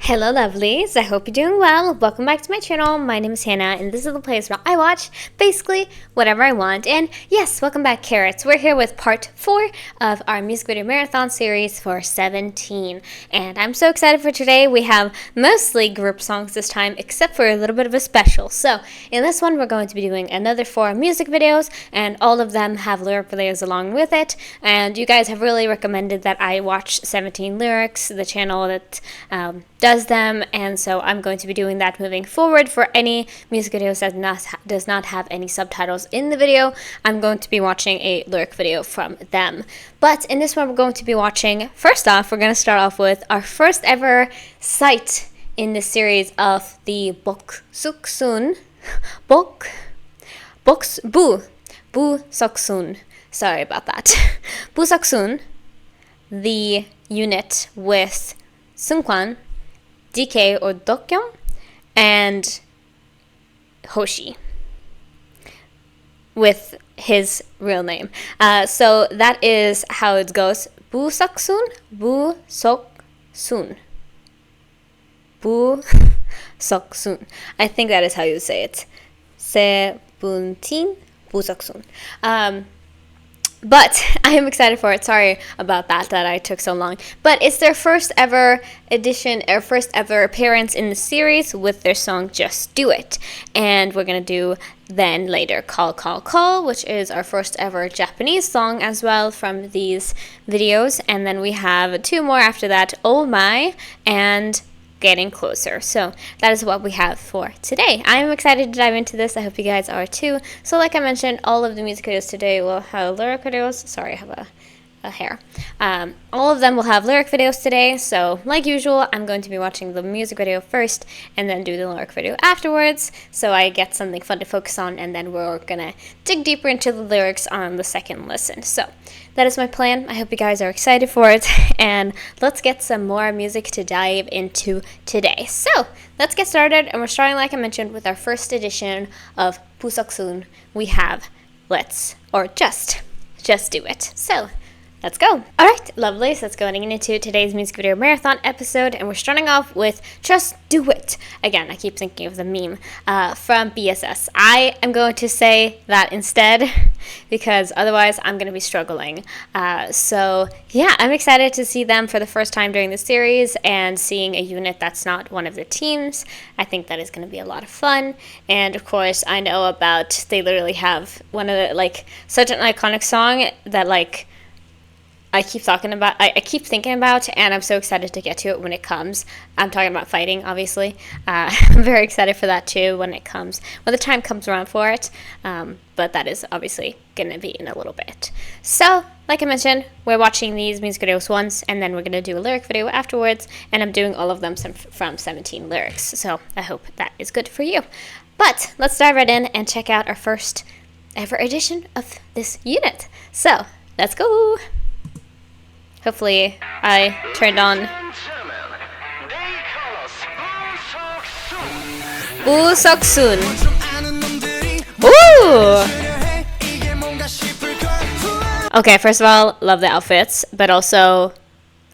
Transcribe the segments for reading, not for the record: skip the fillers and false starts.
Hello lovelies, I hope you're doing well. Welcome back to my channel. My name is Hannah and this is the place where I watch basically whatever I want. And yes, welcome back carrots. We're here with part 4 of our music video marathon series for 17. And I'm so excited for today. We have mostly group songs this time except for a little bit of a special. So in this one we're going to be doing another 4 music videos and all of them have lyric videos along with it. And you guys have really recommended that I watch 17 Lyrics, the channel that does them, and so I'm going to be doing that moving forward. For any music videos that does not have any subtitles in the video, I'm going to be watching a lyric video from them. But in this one we're going to be watching, first off, we're going to start off with our first ever sight in the series of the BOOSEOKSOON. BOOSEOKSOON. Sorry about that. BOOSEOKSOON, the unit with Seungkwan, DK or Dokyeon, and Hoshi with his real name. So that is how it goes. BOOSEOKSOON, BOOSEOKSOON, BOOSEOKSOON. I think that is how you say it. 17 BOOSEOKSOON. But I am excited for it. Sorry about that I took so long. But it's their first ever edition, or first ever appearance in the series with their song Just Do It. And we're going to do then later Call Call Call, which is our first ever Japanese song as well from these videos. And then we have 2 more after that, Oh My and Getting Closer. So that is what we have for today. I'm excited to dive into this. I hope you guys are too. So like I mentioned, all of the music videos today will have lyric videos. Sorry, I have a hair. All of them will have lyric videos today. So like usual, I'm going to be watching the music video first and then do the lyric video afterwards, so I get something fun to focus on, and then we're gonna dig deeper into the lyrics on the second listen. So that is my plan. I hope you guys are excited for it, and let's get some more music to dive into today. So let's get started, and we're starting, like I mentioned, with our first edition of BOOSEOKSOON. We have Just Do It. So let's go. Alright, lovely. So let's go into today's music video marathon episode, and we're starting off with Just Do It. Again, I keep thinking of the meme from BSS. I am going to say that instead because otherwise I'm going to be struggling. So yeah, I'm excited to see them for the first time during the series and seeing a unit that's not one of the teams. I think that is going to be a lot of fun. And of course, I know about, they literally have one of the, like, such an iconic song that, like, I keep thinking about, and I'm so excited to get to it when it comes. I'm talking about fighting, obviously. I'm very excited for that too when the time comes around for it. But that is obviously going to be in a little bit. So, like I mentioned, we're watching these music videos once, and then we're going to do a lyric video afterwards, and I'm doing all of them from 17 lyrics. So I hope that is good for you. But let's dive right in and check out our first ever edition of this unit. So let's go. Hopefully I turned on BOOSEOKSOON. Ooh! Okay, first of all, love the outfits, but also,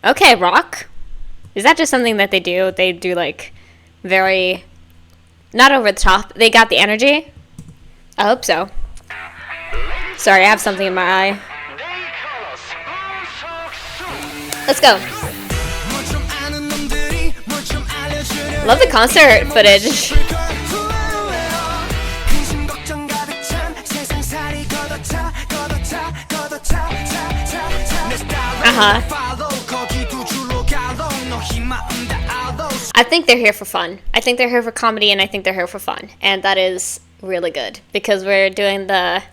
okay, rock? Is that just something that they do? They do, like, very, not over the top. They got the energy? I hope so. Sorry, I have something in my eye. Let's go. Love the concert footage. I think they're here for fun. I think they're here for comedy, and I think they're here for fun. And that is really good, because we're doing the,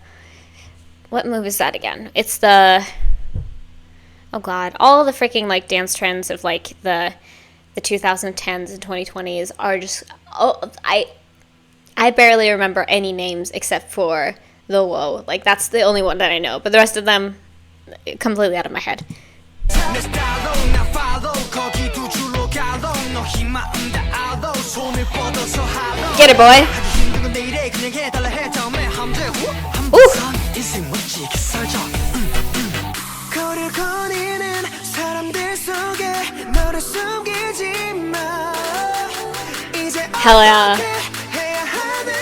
what move is that again? It's the, oh god, all the freaking, like, dance trends of, like, the 2010s and 2020s are just, I barely remember any names except for the Whoa. Like, that's the only one that I know, but the rest of them, completely out of my head. Get it, boy. Ooh. 거리는 사람들 속에 너를 숨기지 마. Hell yeah.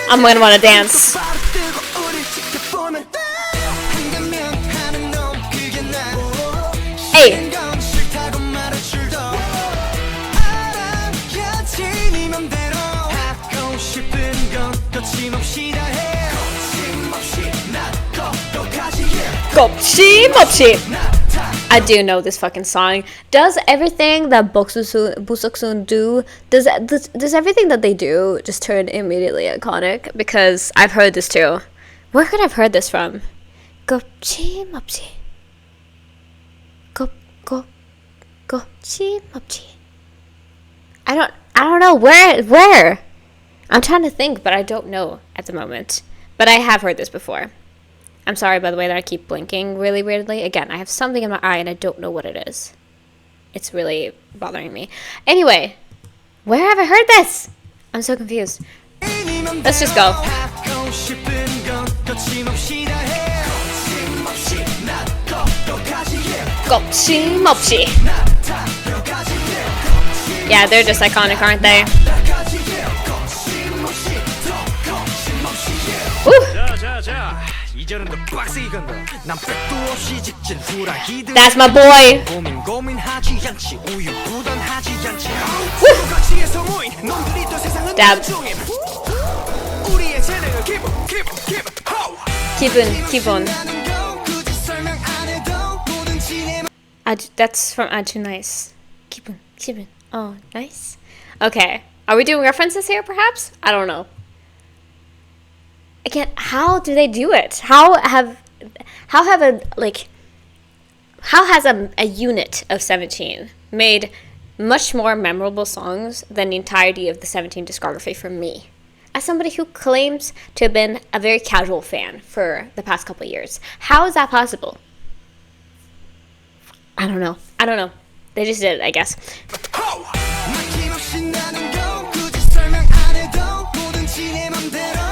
I'm gonna wanna dance. Hey. 거침없이. I do know this fucking song. Does everything that BOOSEOKSOON do, does everything that they do just turn immediately iconic? Because I've heard this too. Where could I have heard this from? 거침없이. 거침없이. I don't know where. I'm trying to think, but I don't know at the moment. But I have heard this before. I'm sorry, by the way, that I keep blinking really weirdly. Again, I have something in my eye and I don't know what it is. It's really bothering me. Anyway, where have I heard this? I'm so confused. Let's just go. 거침없이. Yeah, they're just iconic, aren't they? Woo! That's my boy. Dab. 기분. That's from A주 Nice. 기분. Oh, nice. Okay. Are we doing references here, perhaps? I don't know. Again, how do they do it? How has a unit of 17 made much more memorable songs than the entirety of the 17 discography for me? As somebody who claims to have been a very casual fan for the past couple of years, how is that possible? I don't know. They just did it, I guess.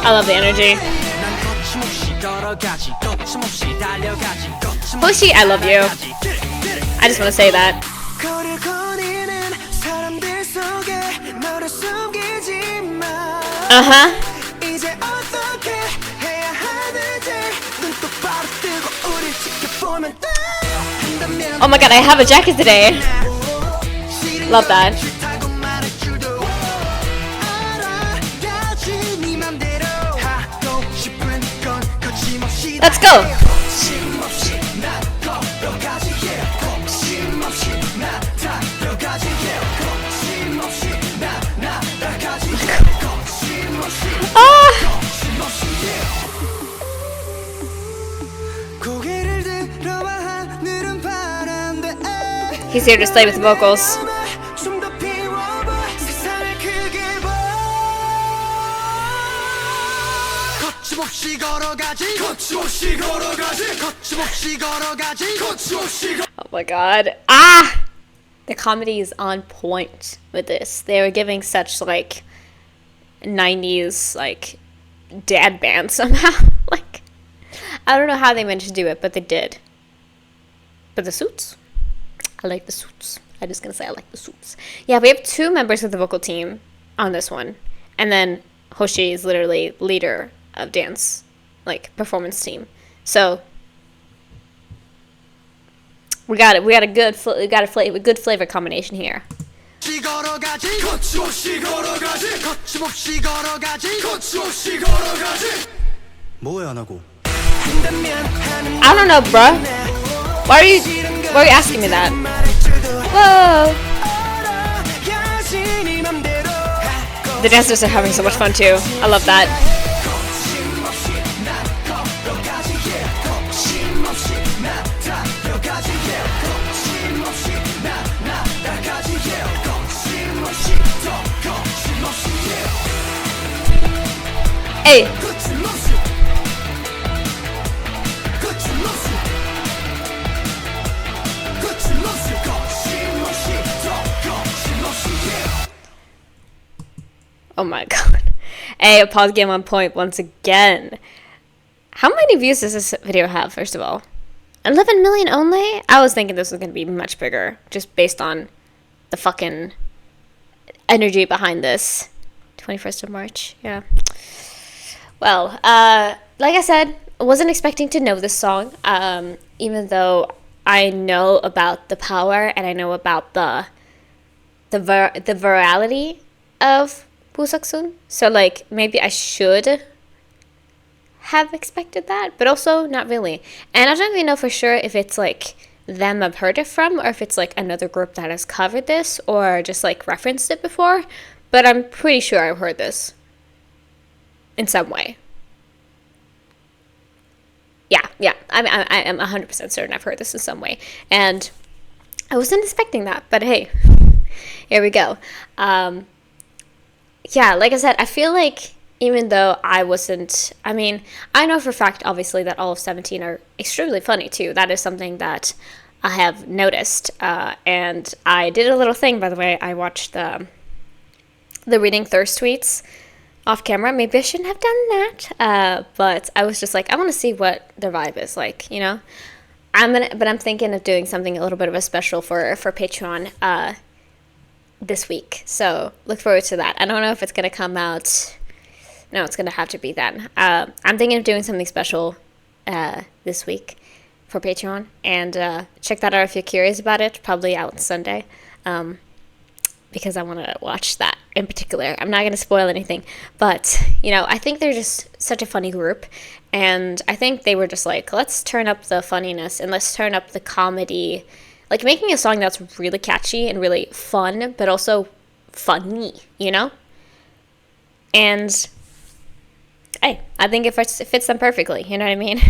I love the energy. Hoshi, I love you. I just want to say that. Oh my god, I have a jacket today. Love that. Let's go. He's here to slay with the vocals. Oh my god. The comedy is on point with this. They were giving such like 90s like dad band somehow. Like, I don't know how they managed to do it, but they did. But the suits, I like the suits. I'm just gonna say I like the suits. Yeah, we have 2 members of the vocal team on this one, and then Hoshi is literally leader of dance, like performance team. So we got a good flavor combination here. I don't know, bruh. Why are you asking me that? Whoa! The dancers are having so much fun too. I love that. Hey! Oh my god. Hey, a pause game on point once again. How many views does this video have, first of all? 11 million only? I was thinking this was going to be much bigger, just based on the fucking energy behind this. 21st of March. Yeah. Well, like I said, I wasn't expecting to know this song, even though I know about the power and I know about the virality of BOOSEOKSOON. So, like, maybe I should have expected that, but also not really. And I don't even know for sure if it's, like, them I've heard it from, or if it's, like, another group that has covered this, or just, like, referenced it before. But I'm pretty sure I've heard this in some way. Yeah, I am 100% certain I've heard this in some way. And I wasn't expecting that, but hey, here we go. Yeah, like I said, I feel like even though I know for a fact, obviously, that all of 17 are extremely funny, too. That is something that I have noticed. And I did a little thing, by the way. I watched the Reading Thirst tweets off camera. Maybe I shouldn't have done that. But I was just like, I want to see what their vibe is like, you know? But I'm thinking of doing something a little bit of a special for Patreon this week. So look forward to that. I don't know if it's going to come out. No, it's going to have to be then. I'm thinking of doing something special this week for Patreon. And check that out if you're curious about it. Probably out Sunday. Because I want to watch that in particular. I'm not going to spoil anything. But, you know, I think they're just such a funny group. And I think they were just like, let's turn up the funniness and let's turn up the comedy. Like, making a song that's really catchy and really fun, but also funny, you know? And, hey, I think it fits them perfectly, you know what I mean?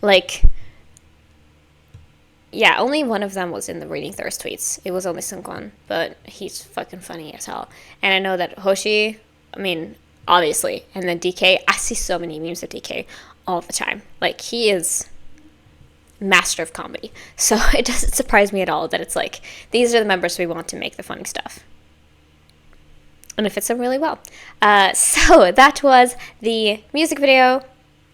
Like, yeah, only one of them was in the Reading Thirst tweets. It was only Sungkwon, but he's fucking funny as hell. And I know that Hoshi, I mean, obviously, and then DK, I see so many memes of DK all the time. Like, he is master of comedy. So it doesn't surprise me at all that it's like, these are the members we want to make the funny stuff. And it fits them really well. So that was the music video.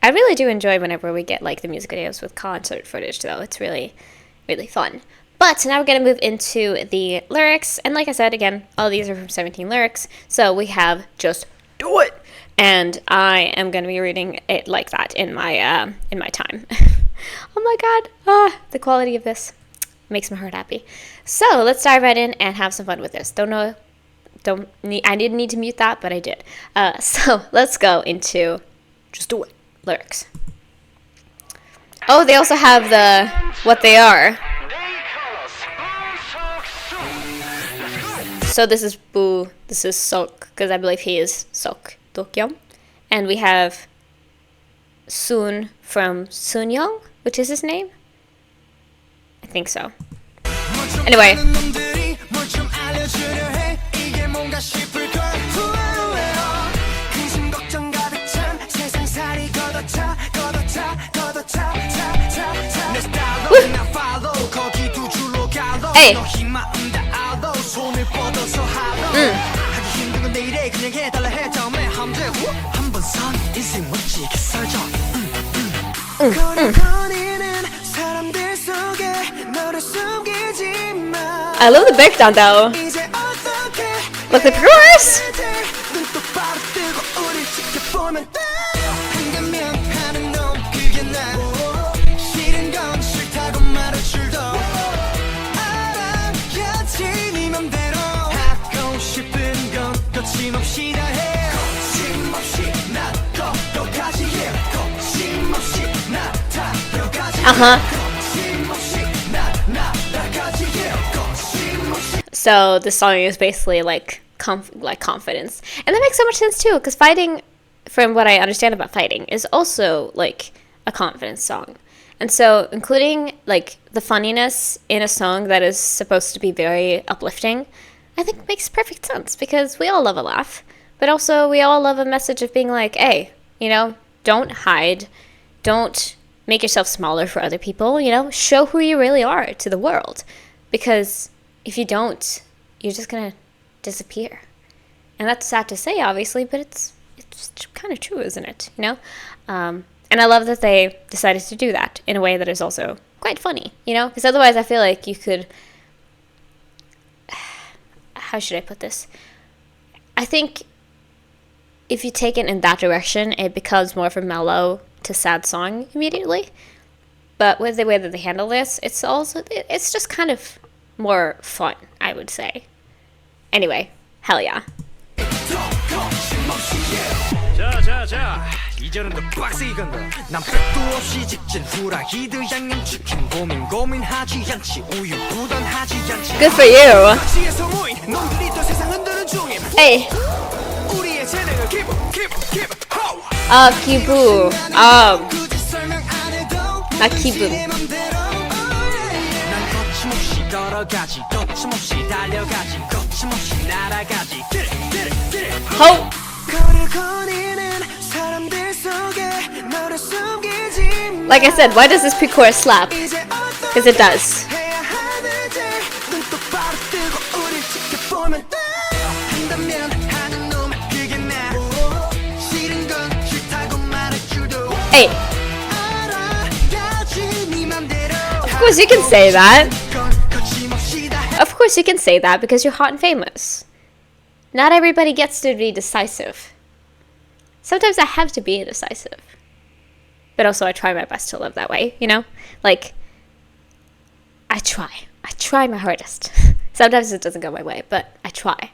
I really do enjoy whenever we get, like, the music videos with concert footage, though. It's really, really fun. But now we're going to move into the lyrics. And like I said, again, all these are from 17 lyrics. So we have Just Do It. And I am going to be reading it like that in my time. Oh my god. The quality of this makes my heart happy. So let's dive right in and have some fun with this. I didn't need to mute that, but I did. So let's go into Just Do It lyrics. Oh, they also have the what they are. So this is Boo, this is Sok, because I believe he is Sok Dokyeom. And we have Soon from Soonyoung, which is his name? I think so. Anyway. Hey. I love the breakdown though. Look, the chorus. So this song is basically like confidence, and that makes so much sense too, because fighting, from what I understand about fighting, is also like a confidence song. And so including like the funniness in a song that is supposed to be very uplifting, I think makes perfect sense, because we all love a laugh, but also we all love a message of being like, hey, you know, don't hide, don't make yourself smaller for other people, you know, show who you really are to the world, because if you don't, you're just gonna disappear. And that's sad to say, obviously, but it's kind of true, isn't it, you know? And I love that they decided to do that in a way that is also quite funny, you know, because otherwise I feel like you could, how should I put this? I think if you take it in that direction, it becomes more of a mellow to sad song immediately. But with the way that they handle this, it's just kind of more fun, I would say. Anyway, hell yeah. 자 이제는 더 빡세게 간다 난 백도 없이 직진 후라이드 양념치킨 고민하지 않지 우유 부단하지 않지 Good for you. 시에서 모인 놈들이 또 세상 흔드는 중임 Hey. 우리의 재능을 keep 기부. 굳이 설명 안 해도 나 기분. 난 거침없이 걸어가지 거침없이 달려가지 거침없이 날아가지 Ho. Like I said, why does this pre-chorus slap? Because it does. Hey. Of course you can say that. Of course you can say that because you're hot and famous. Not everybody gets to be decisive. Sometimes I have to be indecisive. But also I try my best to live that way, you know? Like, I try my hardest. Sometimes it doesn't go my way, but I try.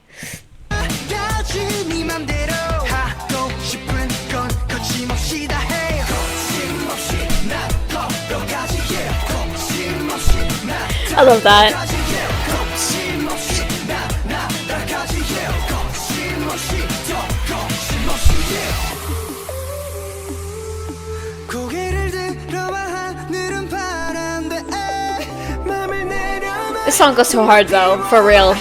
I love that. This song goes so hard though, for real.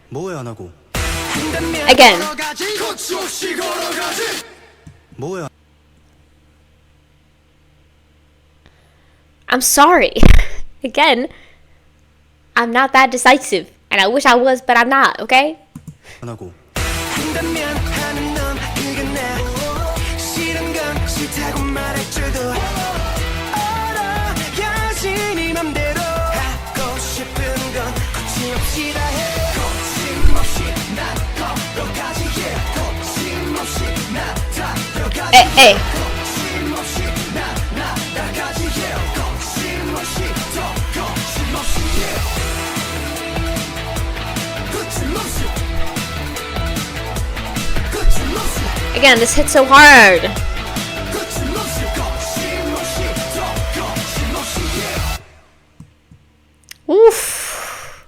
뭐해 안 하고 Again. 뭐해 I'm sorry. Again, I'm not that decisive. And I wish I was, but I'm not, okay? 안 하고 Hey. Again, this hits so hard. Oof.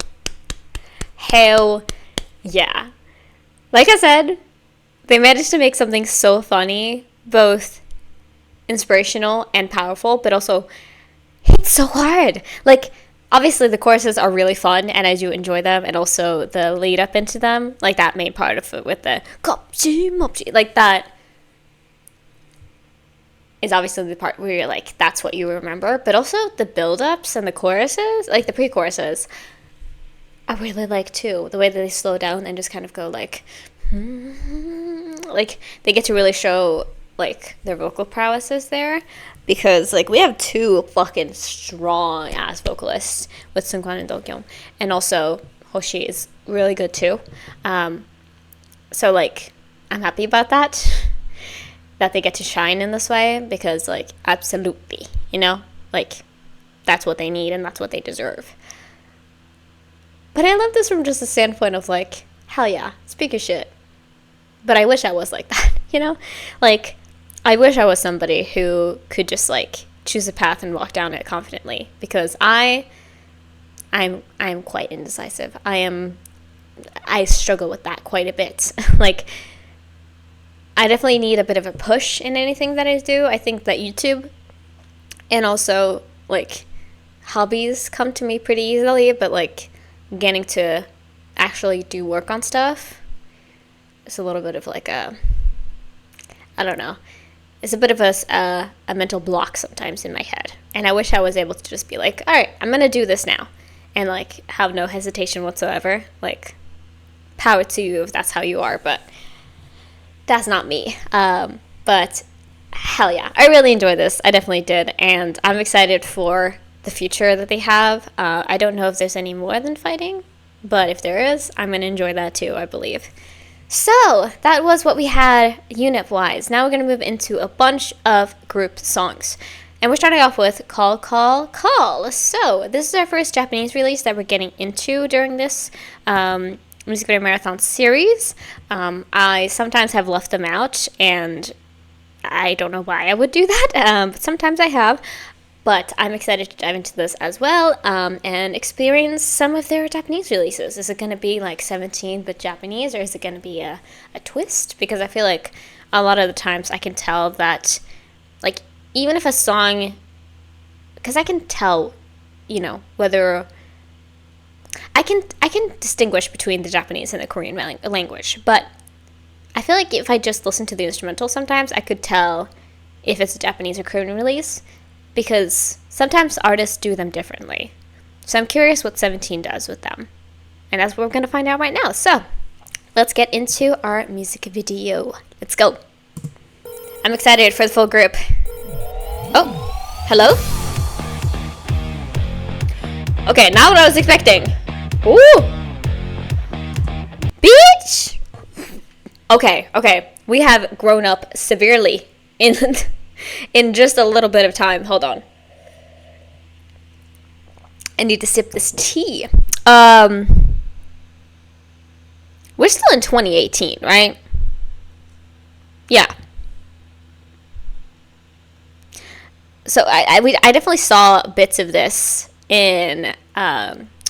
Hell yeah. Like I said, they managed to make something so funny, both inspirational and powerful, but also hits so hard. Like, obviously the choruses are really fun and I do enjoy them, and also the lead up into them, like that main part of it with the 거침없이, like that is obviously the part where you're like, that's what you remember. But also the build-ups and the choruses, like the pre-choruses, I really like too. The way that they slow down and just kind of go like they get to really show like their vocal prowesses there, because like we have two fucking strong ass vocalists with Seungkwan and Dokyeon, and also Hoshi is really good too. So like I'm happy about that they get to shine in this way, because like absolutely, you know, like that's what they need and that's what they deserve. But I love this from just the standpoint of like, hell yeah, speak your shit. But I wish I was like that, you know? Like, I wish I was somebody who could just like choose a path and walk down it confidently, because I'm quite indecisive. I struggle with that quite a bit. Like, I definitely need a bit of a push in anything that I do. I think that YouTube and also like hobbies come to me pretty easily, but like getting to actually do work on stuff, it's a little bit of like I don't know. It's a bit of a mental block sometimes in my head. And I wish I was able to just be like, all right, I'm going to do this now. And like have no hesitation whatsoever. Like, power to you if that's how you are. But that's not me. But hell yeah, I really enjoyed this. I definitely did, and I'm excited for the future that they have. I don't know if there's any more than fighting, but if there is, I'm going to enjoy that too, I believe. So, that was what we had unit-wise. Now we're going to move into a bunch of group songs. And we're starting off with Call, Call, Call. So, this is our first Japanese release that we're getting into during this music video marathon series. I sometimes have left them out, and I don't know why I would do that, but sometimes I have. But I'm excited to dive into this as well and experience some of their Japanese releases. Is it going to be like 17 but Japanese, or is it going to be a twist? Because I feel like a lot of the times I can tell that, like, even if a song, because I can tell, you know, whether I can distinguish between the Japanese and the Korean language, but I feel like if I just listen to the instrumental sometimes, I could tell if it's a Japanese or Korean release, because sometimes artists do them differently. So I'm curious what 17 does with them. And that's what we're going to find out right now. So let's get into our music video. Let's go. I'm excited for the full group. Oh, hello? Okay, not what I was expecting. Ooh! Bitch! Okay. We have grown up severely in just a little bit of time. Hold on. I need to sip this tea. We're still in 2018, right? Yeah. So I definitely saw bits of this in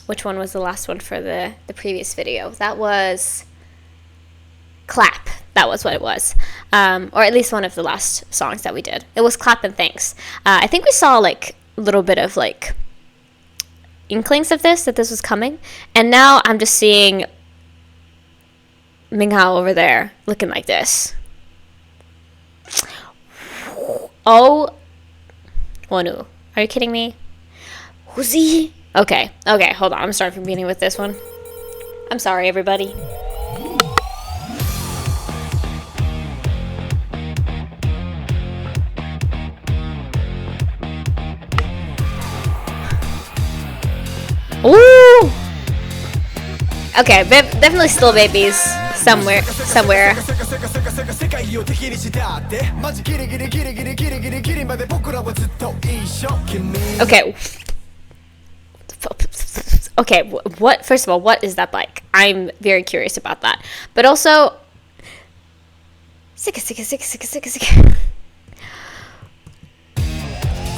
which one was the last one for the previous video? That was Clap. That was what it was. Or at least one of the last songs that we did. It was Clap and Thanks. I think we saw like a little bit of like inklings of this, that this was coming. And now I'm just seeing Minghao over there looking like this. Oh, Wonu. Are you kidding me? Who's-y? Okay, hold on. I'm starting from the beginning with this one. I'm sorry, everybody. Ooh! Okay, definitely still babies somewhere. Okay, what, first of all, what is that bike? I'm very curious about that. But also,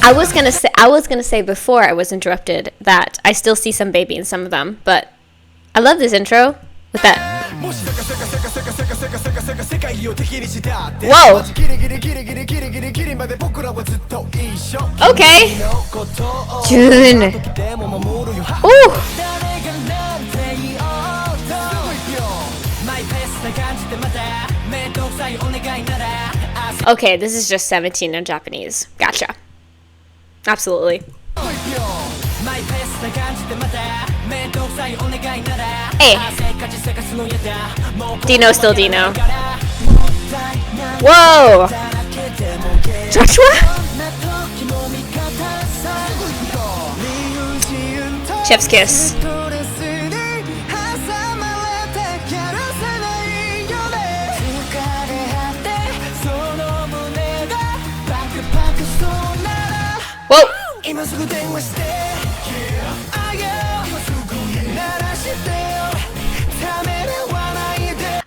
I was gonna say before I was interrupted that I still see some baby in some of them, but I love this intro with that. Whoa. Okay. June. Ooh. Okay, this is just 17 in Japanese. Gotcha. Absolutely. Hey. Dino still Dino. Whoa. Joshua? Chef's kiss. Whoa.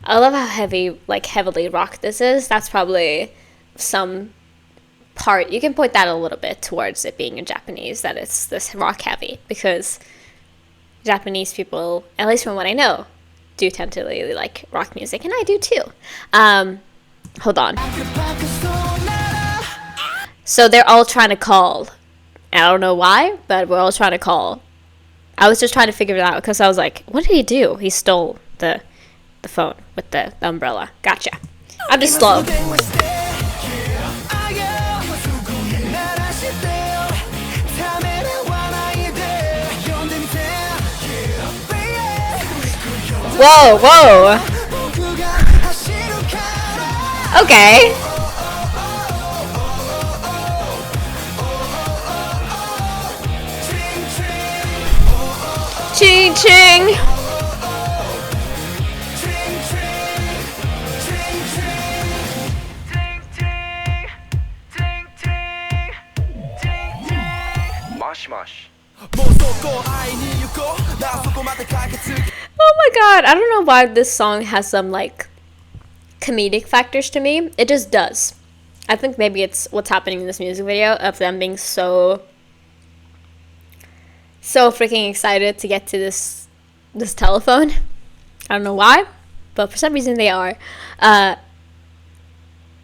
I love how heavily rock this is. That's probably some part. You can point that a little bit towards it being in Japanese, that it's this rock heavy, because Japanese people, at least from what I know, do tend to really like rock music, and I do too. Hold on. So they're all trying to call. I don't know why, but we're all trying to call. I was just trying to figure it out because I was like, what did he do? He stole the phone with the umbrella. Gotcha. I'm just slow. Whoa. Okay. Ching ching. Oh my god, I don't know why this song has some like comedic factors to me. It just does. I think maybe it's what's happening in this music video of them being so freaking excited to get to this telephone. I don't know why, but for some reason they are. And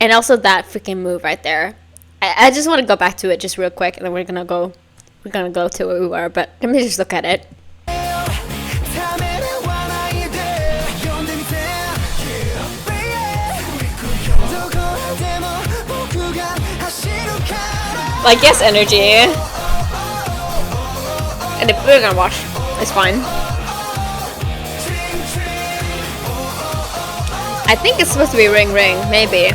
also that freaking move right there. I just want to go back to it just real quick, and then we're gonna go to where we were. But let me just look at it. Like, yes, energy. And if we're gonna watch, it's fine. I think it's supposed to be ring ring, maybe.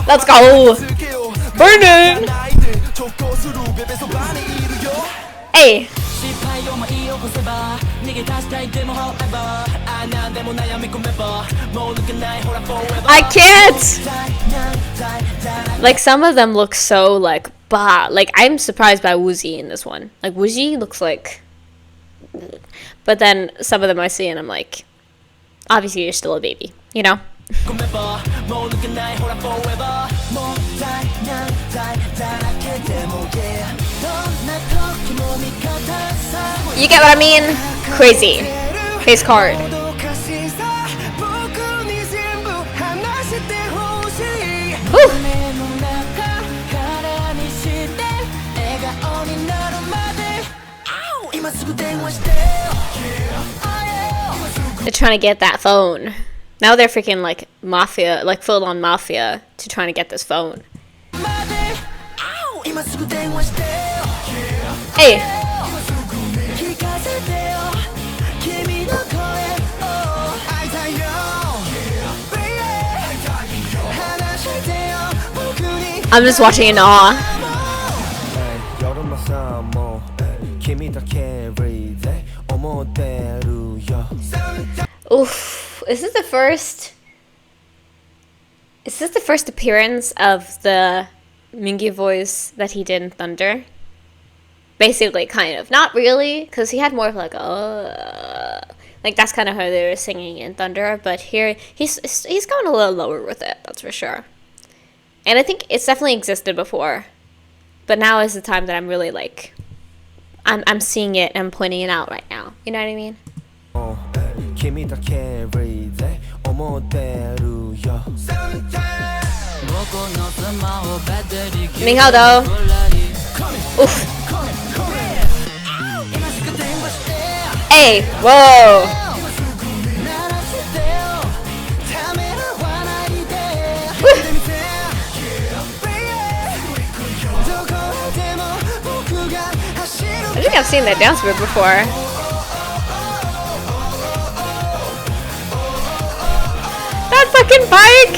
Let's go! Burning! Hey! I can't! Like, some of them look so, like, bah. Like, I'm surprised by Woozy in this one. Like, Woozy looks like... But then, some of them I see and I'm like... Obviously, you're still a baby, you know? You get what I mean? Crazy. Face card. Woo. They're trying to get that phone. Now they're freaking like mafia, like full on mafia to trying to get this phone. Hey! I'm just watching in awe. Oof. Is this the first appearance of the Mingi voice that he did in Thunder? Basically, kind of. Not really, because he had more of like, like that's kind of how they were singing in Thunder, but here he's going a little lower with it, that's for sure. And I think it's definitely existed before, but now is the time that I'm really like, I'm seeing it and I'm pointing it out right now. You know what I mean? Minghao though. Oof. Hey, whoa. I think I've seen that dance move before. That fucking bike!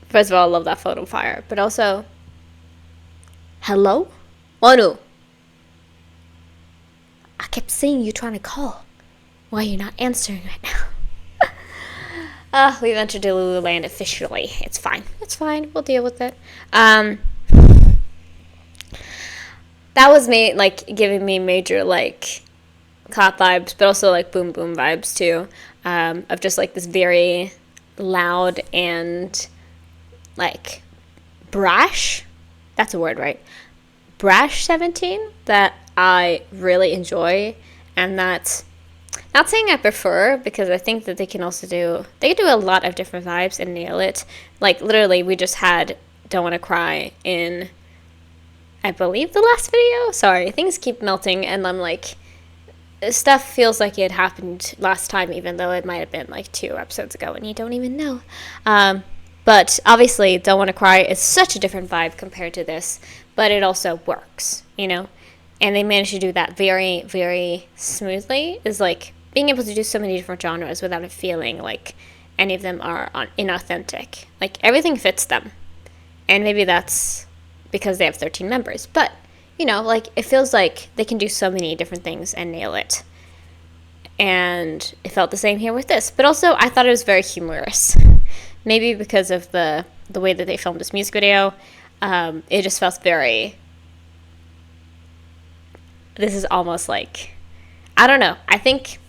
First of all, I love that photo fire, but also, hello? Wonu. I kept seeing you trying to call. Why are you not answering right now? We've entered Lululand officially. It's fine. It's fine. We'll deal with it. That was me, like, giving me major, like, cop vibes, but also, like, boom boom vibes, too. Of just, like, this very loud and, like, brash. That's a word, right? Brash 17 that I really enjoy, and that's not saying I prefer, because I think that they can do a lot of different vibes and nail it. Like, literally, we just had Don't Wanna Cry in, I believe, the last video. Sorry, things keep melting, and I'm like, stuff feels like it happened last time, even though it might have been like 2 episodes ago and you don't even know. But obviously, Don't Want to Cry is such a different vibe compared to this, but it also works, you know? And they managed to do that very, very smoothly, is like being able to do so many different genres without it feeling like any of them are inauthentic. Like, everything fits them. And maybe that's because they have 13 members. But, you know, like, it feels like they can do so many different things and nail it. And it felt the same here with this. But also, I thought it was very humorous. Maybe because of the way that they filmed this music video. It just felt very... This is almost like... I don't know. I think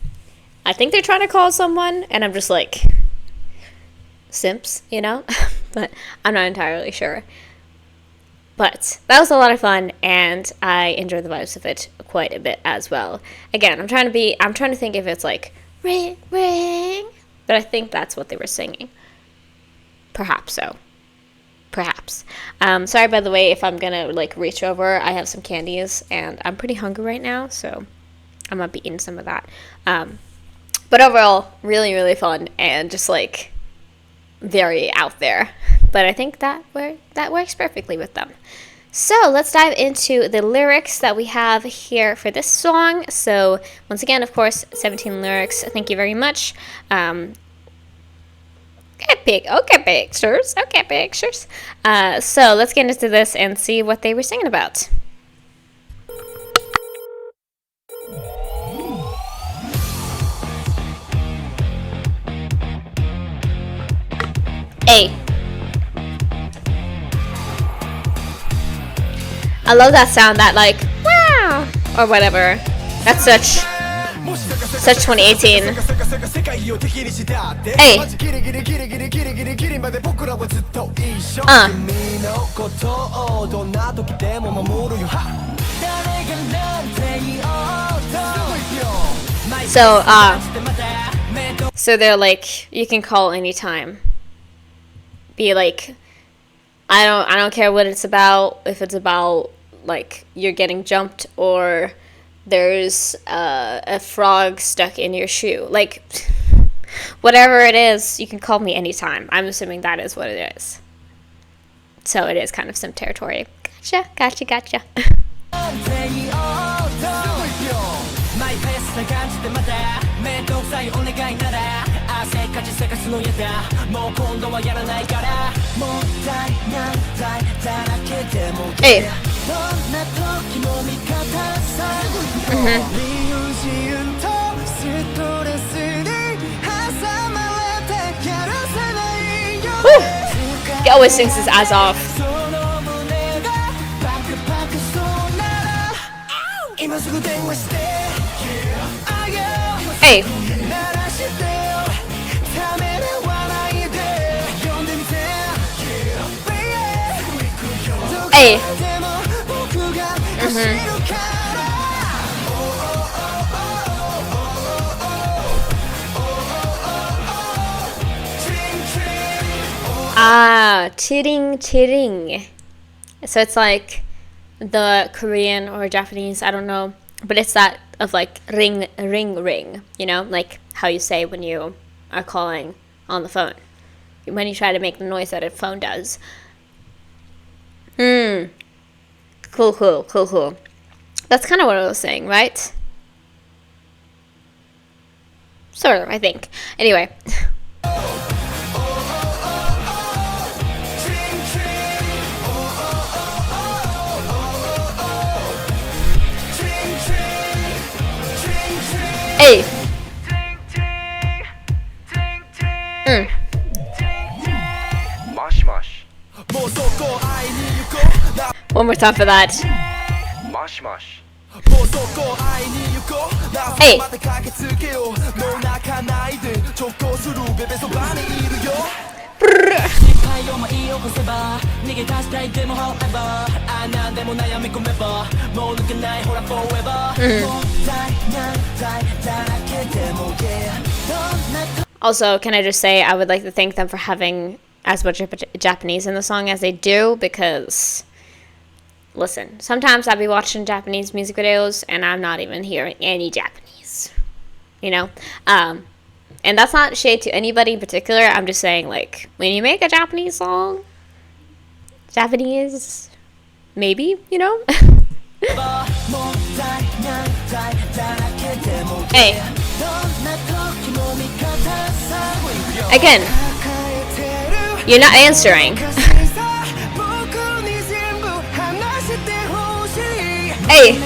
they're trying to call someone, and I'm just like... simps, you know? But I'm not entirely sure. But that was a lot of fun, and I enjoyed the vibes of it quite a bit as well. Again, I'm trying to think if it's like ring ring, but I think that's what they were singing. Perhaps so. Perhaps. Sorry, by the way, if I'm gonna like reach over. I have some candies, and I'm pretty hungry right now, so I'm gonna be eating some of that. But overall, really, really fun, and just like very out there. But I think that works perfectly with them. So let's dive into the lyrics that we have here for this song. So once again, of course, 17 lyrics. Thank you very much. Okay, pictures. So let's get into this and see what they were singing about. Hey. I love that sound, that like, wow, or whatever. That's such 2018. Hey. So they're like, you can call anytime. Be like, I don't care what it's about, if it's about like you're getting jumped or there's a frog stuck in your shoe, like whatever it is, you can call me anytime. I'm assuming that is what it is. So it is kind of some territory. Gotcha. Hey. He always sings his ass off. Hey. Hey. Chitting. So it's like the Korean or Japanese, I don't know, but it's that of like ring, you know, like how you say when you are calling on the phone, when you try to make the noise that a phone does. Cool. That's kind of what I was saying, right? Sort of, I think. Anyway. Hey. One more time for that. Hey. Also, can I just say I would like to thank them for having as much Japanese in the song as they do, because listen, sometimes I'll be watching Japanese music videos and I'm not even hearing any Japanese. you know? And that's not shade to anybody in particular. I'm just saying, like, when you make a Japanese song, Japanese, maybe, you know? Hey. Again, you're not answering. Hey.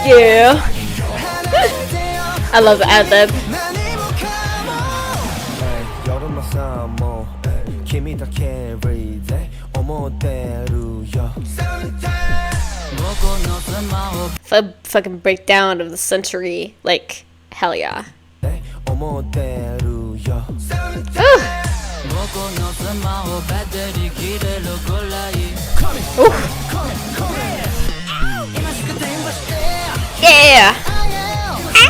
Yeah. I love the ad-lib. Fucking breakdown of the century, like, hell yeah. Yeah.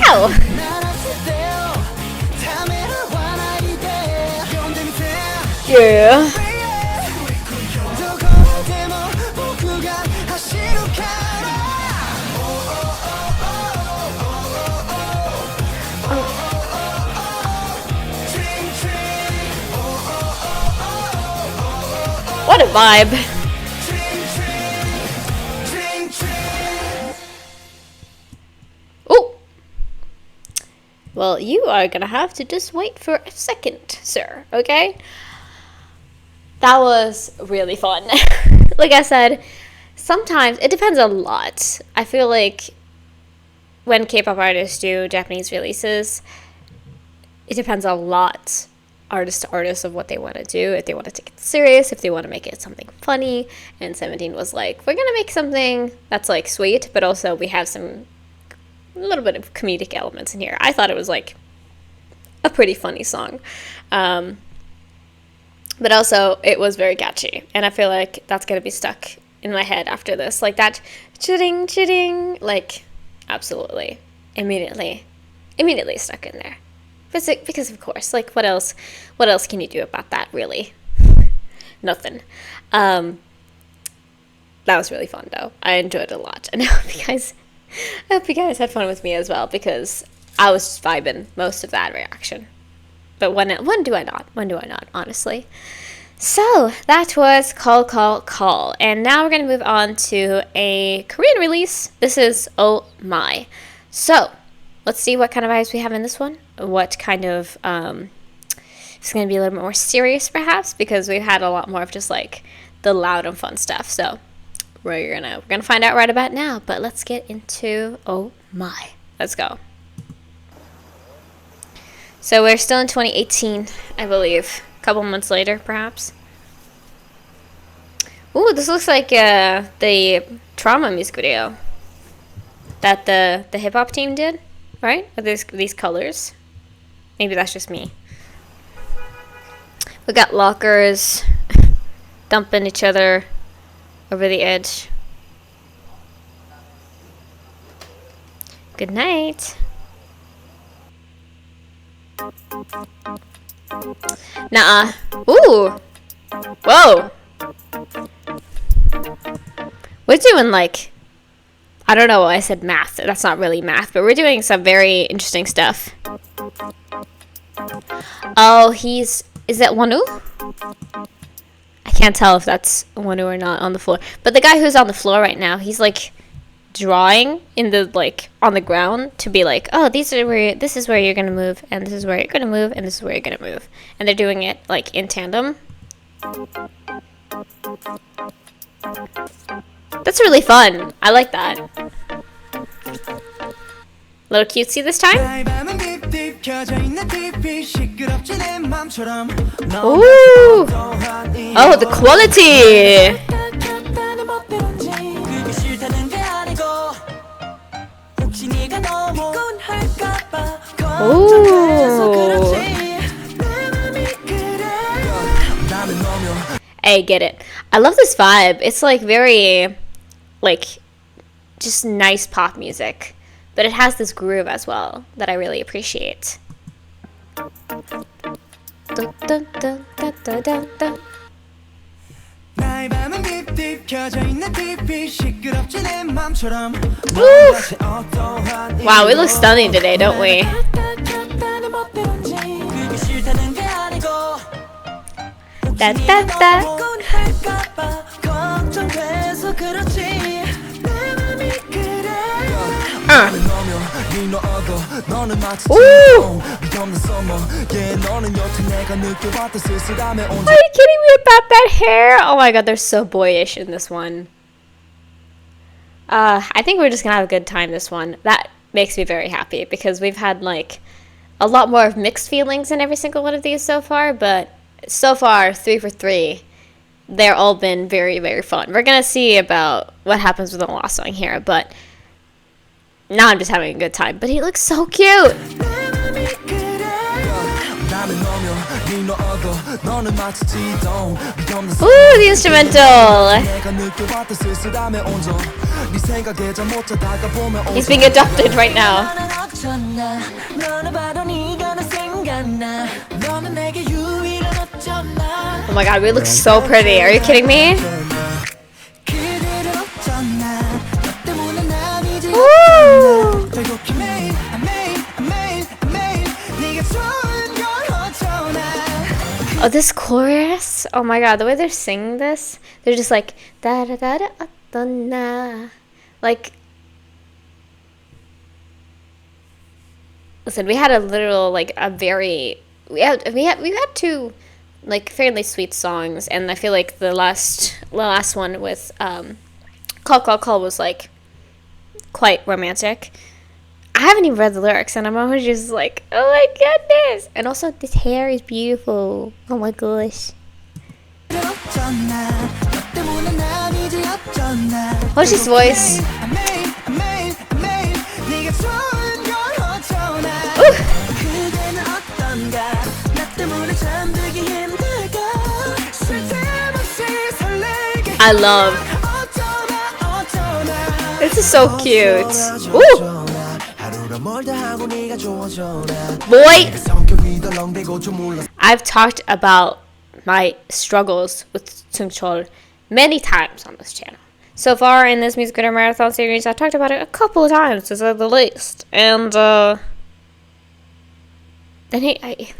Ow. Yeah. What a vibe. Oh. Well, you are gonna have to just wait for a second, sir, okay? That was really fun. Like I said, sometimes it depends a lot. I feel like when K-pop artists do Japanese releases, it depends a lot artist to artist of what they want to do, if they want to take it serious, if they want to make it something funny. And 17 was like, we're gonna make something that's like sweet, but also we have a little bit of comedic elements in here. I thought it was like a pretty funny song, but also it was very catchy, and I feel like that's gonna be stuck in my head after this, like that chitting, like absolutely immediately stuck in there. Because of course, like what else can you do about that, really? Nothing. That was really fun though. I enjoyed it a lot, and I hope you guys had fun with me as well, because I was just vibing most of that reaction. But when do I not? When do I not, honestly? So that was Call. And now we're gonna move on to a Korean release. This is Oh My. So let's see what kind of vibes we have in this one. What kind of it's going to be a little bit more serious perhaps, because we've had a lot more of just like the loud and fun stuff. So we're gonna find out right about now, but let's get into Oh My. Let's go. So we're still in 2018, I believe. A couple months later perhaps. Ooh, this looks like the Trauma music video that the hip hop team did, right? With these colors. Maybe that's just me. We got lockers dumping each other over the edge. Good night. Nuh-uh. Ooh. Whoa. We're doing like, I don't know why I said math. That's not really math, but we're doing some very interesting stuff. Oh, is that Wonu? I can't tell if that's Wonu or not on the floor. But the guy who's on the floor right now, he's like drawing in the like on the ground to be like, oh, this is where you're gonna move, and this is where you're gonna move, and this is where you're gonna move. And they're doing it like in tandem. That's really fun. I like that. A little cutesy this time. Ooh! Oh, the quality! Ooh! Hey, get it. I love this vibe. It's like very, like, just nice pop music. but it has this groove as well that I really appreciate. Dun, dun, dun, dun, dun, dun, dun. Wow, we look stunning today, don't we? Da, da, da. Ooh. Are you kidding me about that hair? Oh my god, they're so boyish in this one. I think we're just gonna have a good time this one. That makes me very happy because we've had like a lot more of mixed feelings in every single one of these so far, but so far 3 for 3, they're all been very, very fun. We're gonna see about what happens with the last song here, but now I'm just having a good time. But he looks so cute. Ooh, the instrumental. He's being adopted right now. Oh my god, we look so pretty. Are you kidding me? Woo! Oh, this chorus! Oh my god, the way they're singing this, they're just like da da da da da na. Like, listen, we had a literal we had 2 like fairly sweet songs, and I feel like the last one with Call Call Call was like quite romantic. I haven't even read the lyrics, and I'm always just like, oh my goodness! And also, this hair is beautiful. Oh my gosh. What's his voice? Ooh. I love. This is so cute. Ooh. Boy, I've talked about my struggles with Seungchul many times on this channel. So far in this music video marathon series, I've talked about it a couple of times, to say the least. And then I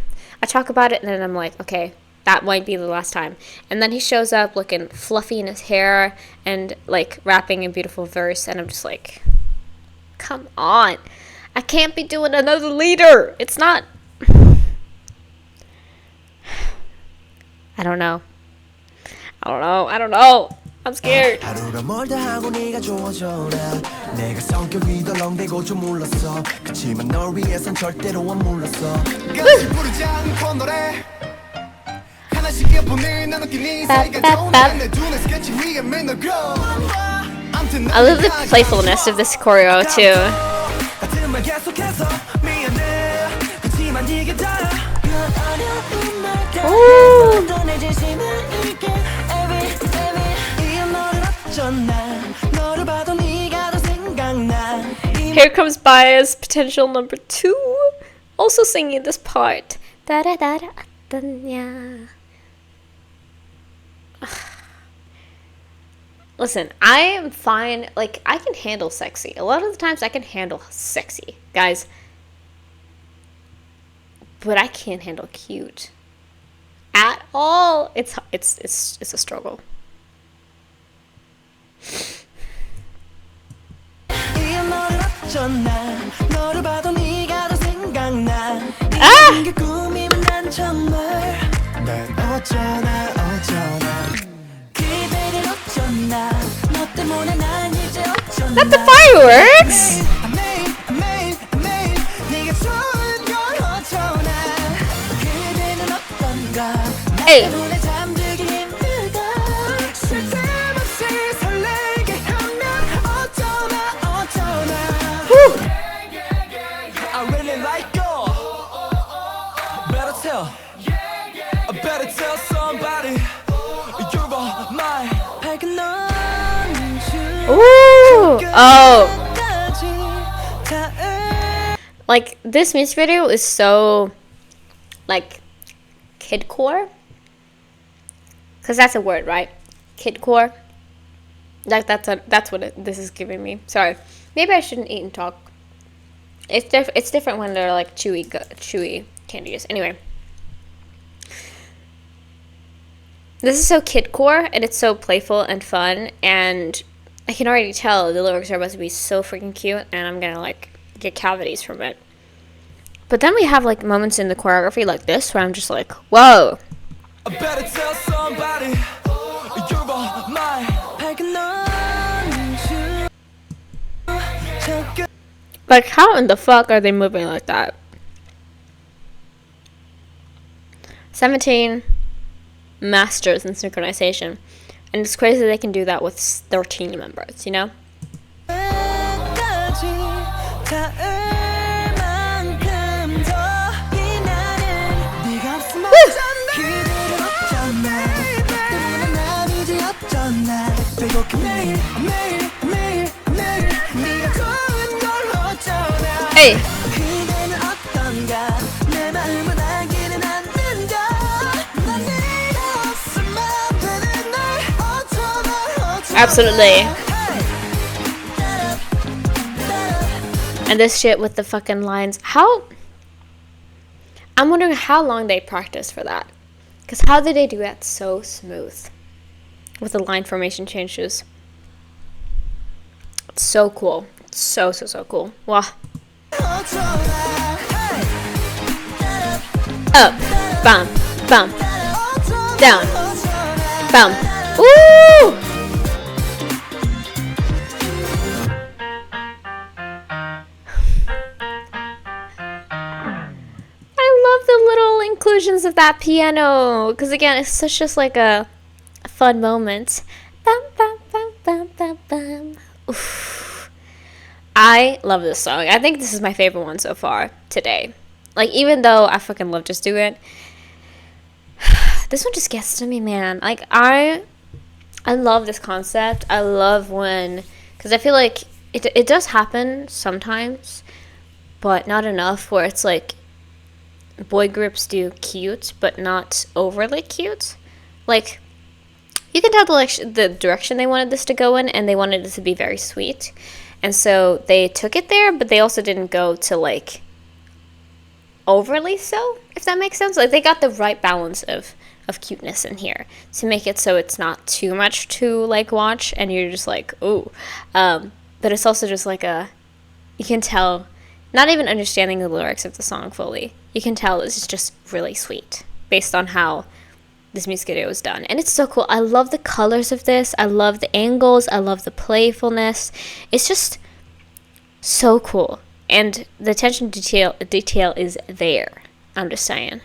talk about it, and then I'm like, okay, that might be the last time. And then he shows up looking fluffy in his hair and like rapping a beautiful verse, and I'm just like, come on. I can't be doing another leader. It's not. I don't know. I'm scared. I love the playfulness of this choreo too. Ooh. Here comes Bias, potential number 2, also singing this part. Da da da da da da. Listen, I am fine. Like, I can handle sexy. A lot of the times I can handle sexy, guys. But I can't handle cute at all. It's a struggle. Ah! Not the fireworks! Hey! Woo. I really like you. Better tell somebody. You are my. Ooh! Oh! Like, this music video is so, like, kidcore. Because that's a word, right? Kidcore. Like, that's what this is giving me. Sorry. Maybe I shouldn't eat and talk. It's different when they're, like, chewy candies. Anyway. This is so kidcore, and it's so playful and fun, and I can already tell the lyrics are about to be so freaking cute, and I'm gonna, like, get cavities from it. But then we have, like, moments in the choreography like this where I'm just like, whoa. I better tell somebody you're all mine. Like, how in the fuck are they moving like that? 17 masters in synchronization. And it's crazy they can do that with 13 members, you know? Hey! Absolutely. And this shit with the fucking lines. I'm wondering how long they practiced for that. Because how did they do that so smooth? With the line formation changes. It's so cool. It's so cool. Wow. Up, bam, bam, down, bam. Ooh! I love the little inclusions of that piano, because again, it's such just like a fun moment. Bam, bam, bam, bam, bam, bam. Oof. I love this song. I think this is my favorite one so far today. Like, even though I fucking love Just Do It, this one just gets to me, man. Like, I love this concept. I love when, because I feel like it does happen sometimes, but not enough, where it's like boy groups do cute, but not overly cute. Like, you can tell the direction they wanted this to go in, and they wanted it to be very sweet. And so they took it there, but they also didn't go to, like, overly so, if that makes sense. Like, they got the right balance of cuteness in here to make it so it's not too much to, like, watch, and you're just like, ooh. But it's also just like you can tell, not even understanding the lyrics of the song fully, you can tell this is just really sweet based on how this music video is done. And it's so cool. I love the colors of this. I love the angles. I love the playfulness. It's just so cool. And the attention to detail is there. I'm just saying.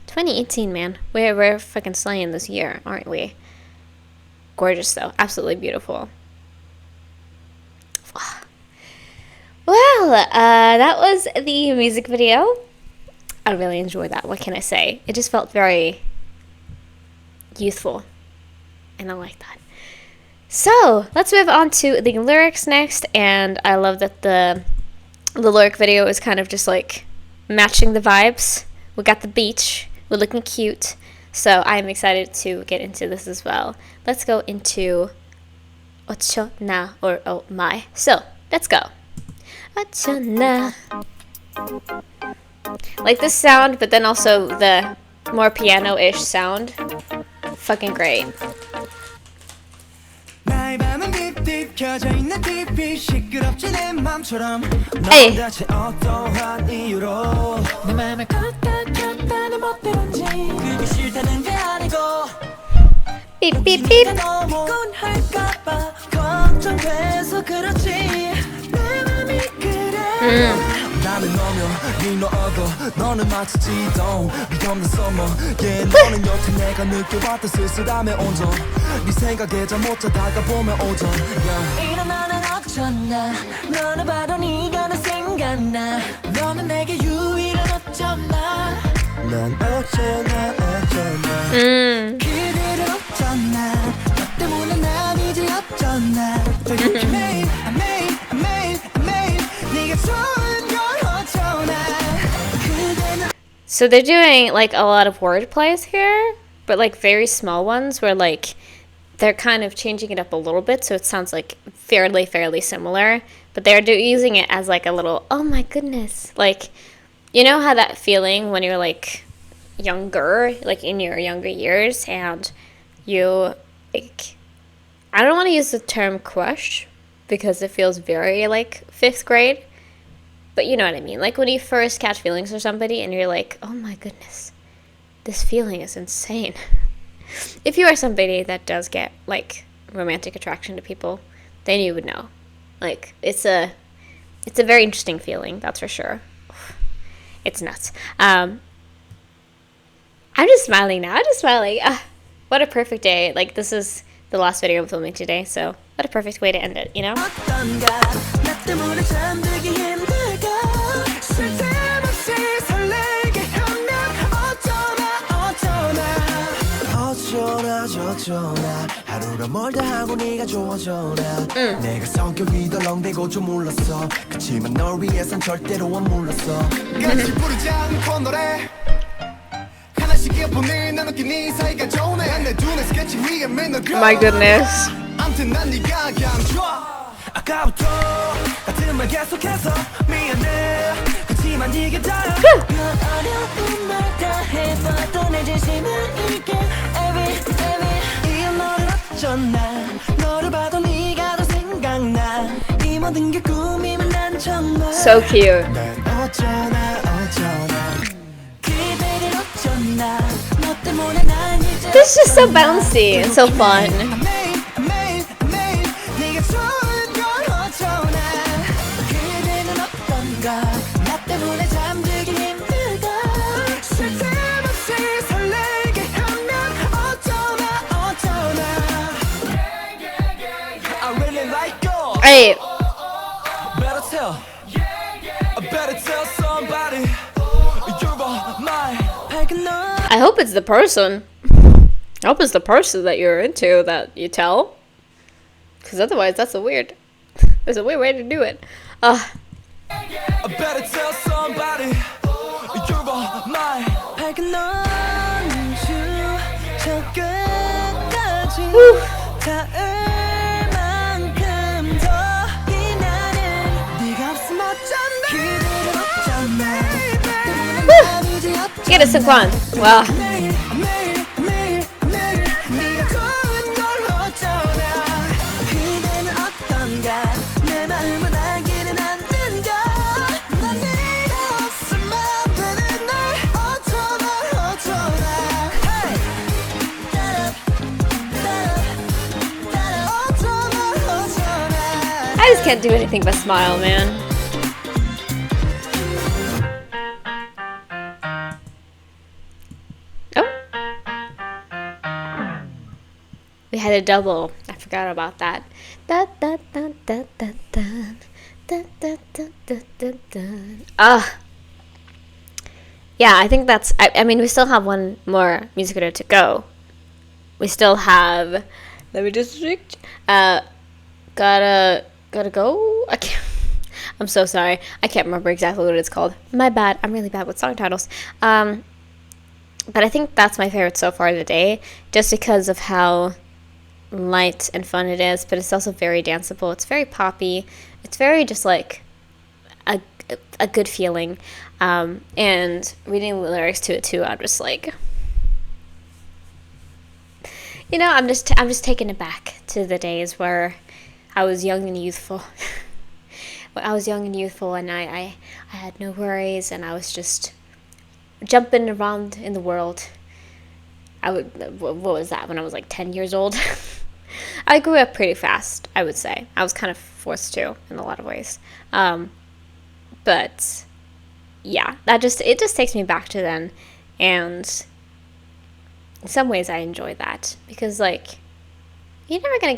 2018, man. We're fucking slaying this year, aren't we? Gorgeous, though. Absolutely beautiful. Well, that was the music video. I really enjoyed that. What can I say? It just felt very youthful. And I like that. So, let's move on to the lyrics next. And I love that the lyric video is kind of just like matching the vibes. We got the beach. We're looking cute. So, I'm excited to get into this as well. Let's go into Ocho na or Oh My. So, let's go. Ocho na. Like this sound, but then also the more piano-ish sound. Fucking great. Hey. Beep, beep, beep. 나는 너며 네 너도 너는 마치 지동 위험한 서머 yeah 너는 여태 내가 느껴왔던 쓸쓸함의 온전 네 생각에 잠 못 자다가 보면 오전 yeah. 일어나는 어쩌나 너는 봐도 네가 나 생각나 너는 내게 유일한 어쩌나 난 어쩌나 그대를 어쩌나 너 때문에 난 이제 어쩌나 매일 네가 좋은 So they're doing like a lot of word plays here, but like very small ones where like they're kind of changing it up a little bit so it sounds like fairly similar, but they're using it as like a little, oh my goodness, like, you know how that feeling when you're like younger, like in your younger years, and you like, I don't want to use the term crush because it feels very like 5th grade, but you know what I mean, like when you first catch feelings for somebody and you're like, oh my goodness, this feeling is insane. If you are somebody that does get like romantic attraction to people, then you would know. Like it's a very interesting feeling, that's for sure. It's nuts. I'm just smiling now. I'm just smiling. What a perfect day. Like this is the last video I'm filming today, so what a perfect way to end it, you know? 하루가 멀다 하고 네가 좋아져 나 내가 성격이 덜렁대고 좀 몰랐어 그치만 널 위해선 절대로 안 몰랐어 같이 부르지 않고 노래 하나씩 예쁜데 나누기 네 사이가 좋네 내 눈에 스케치 위에 맨날 그려 My goodness. 아무튼 난 네가 그냥 좋아 아까부터 같은 말 계속해서 미안해 그치만 이게 다야 넌 어려운 말 다 해봐도 내 진심을 잃게 이 너를 어쩌나 너를 봐도 네가 더 생각나 이 모든 게 꿈이면 난 정말 So cute. 난 어쩌나 그대를 어쩌나 너 때문에 난 이제 This is just so bouncy and so fun. 매일 네가 좋은 걸 어쩌나 그대는 어떤가 나 때문에 잠들기 힘들다 쓸데없이 설레게 하면 어쩌나 I really like you Hey, better tell somebody you're mine I hope it's the person. I hope it's the person that you're into that you tell. Because otherwise, that's there's a weird way to do it. I better tell somebody you're mine 밝은 넌주 저 끝까지 닿을 만큼 더 이 나는 네가 없으면 어쩌나 그대를 어쩌나 Get a synchron. Wow. 네가 좋은 걸 어쩌나 그대는 어떤가 내 마음은 알기는 않는다 난 네가 없으면 되는 날 어쩌나 Hey 어쩌나 I just can't do anything but smile, man. Oh. We had a double. I forgot about that. Da, da, da, da, da, da. Da, da, da, da, da, da. Yeah, I think that's... I mean, we still have one more music video to go. We still have... Let me just... Gotta go? I can't... I'm so sorry. I can't remember exactly what it's called. My bad. I'm really bad with song titles. But I think that's my favorite so far of the day, just because of how light and fun it is, but it's also very danceable. It's very poppy. It's very just like a good feeling. And reading the lyrics to it too, I'm just like, you know, I'm just taken aback to the days where I was young and youthful. When I was young and youthful, and I had no worries, and I was just jumping around in the world. What was that, when I was like 10 years old? I grew up pretty fast, I would say. I was kind of forced to in a lot of ways. But yeah, it just takes me back to then, and in some ways I enjoy that, because like you're never gonna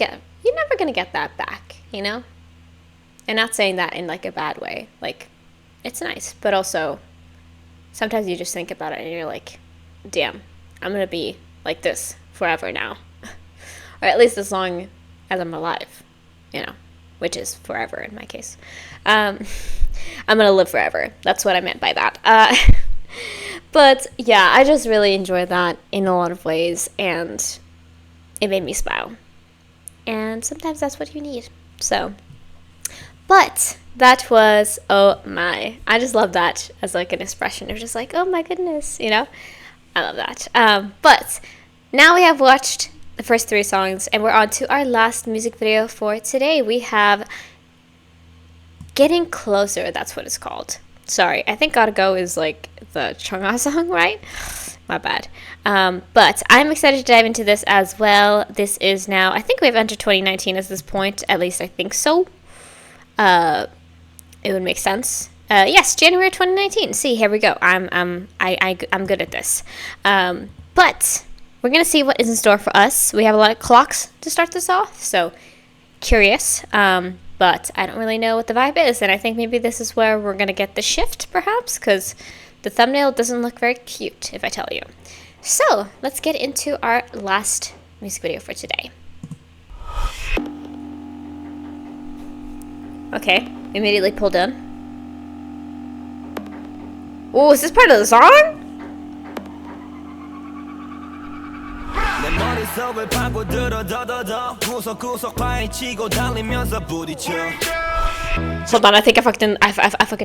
get that back, you know? And not saying that in like a bad way. Like, it's nice, but also sometimes you just think about it and you're like, damn, I'm gonna be like this forever now. Or at least as long as I'm alive, you know, which is forever in my case. I'm gonna live forever. That's what I meant by that. But yeah, I just really enjoyed that in a lot of ways, and it made me smile. And sometimes that's what you need. So, but that was Oh My. I just love that as like an expression. It's just like, oh my goodness, you know? I love that. But now we have watched the first 3 songs, and we're on to our last music video for today. We have Getting Closer, that's what it's called. Sorry, I think Gotta Go is like the Chungha song, right? My bad. But I'm excited to dive into this as well. This is now, I think we've entered 2019 at this point. At least I think so. It would make sense. Yes, January 2019. See, here we go. I'm good at this. But we're gonna see what is in store for us. We have a lot of clocks to start this off, so curious. But I don't really know what the vibe is, and I think maybe this is where we're gonna get the shift, perhaps, because the thumbnail doesn't look very cute, if I tell you. So let's get into our last music video for today. Okay, immediately pulled in. Oh, is this part of the song? Hold on, I think I fucking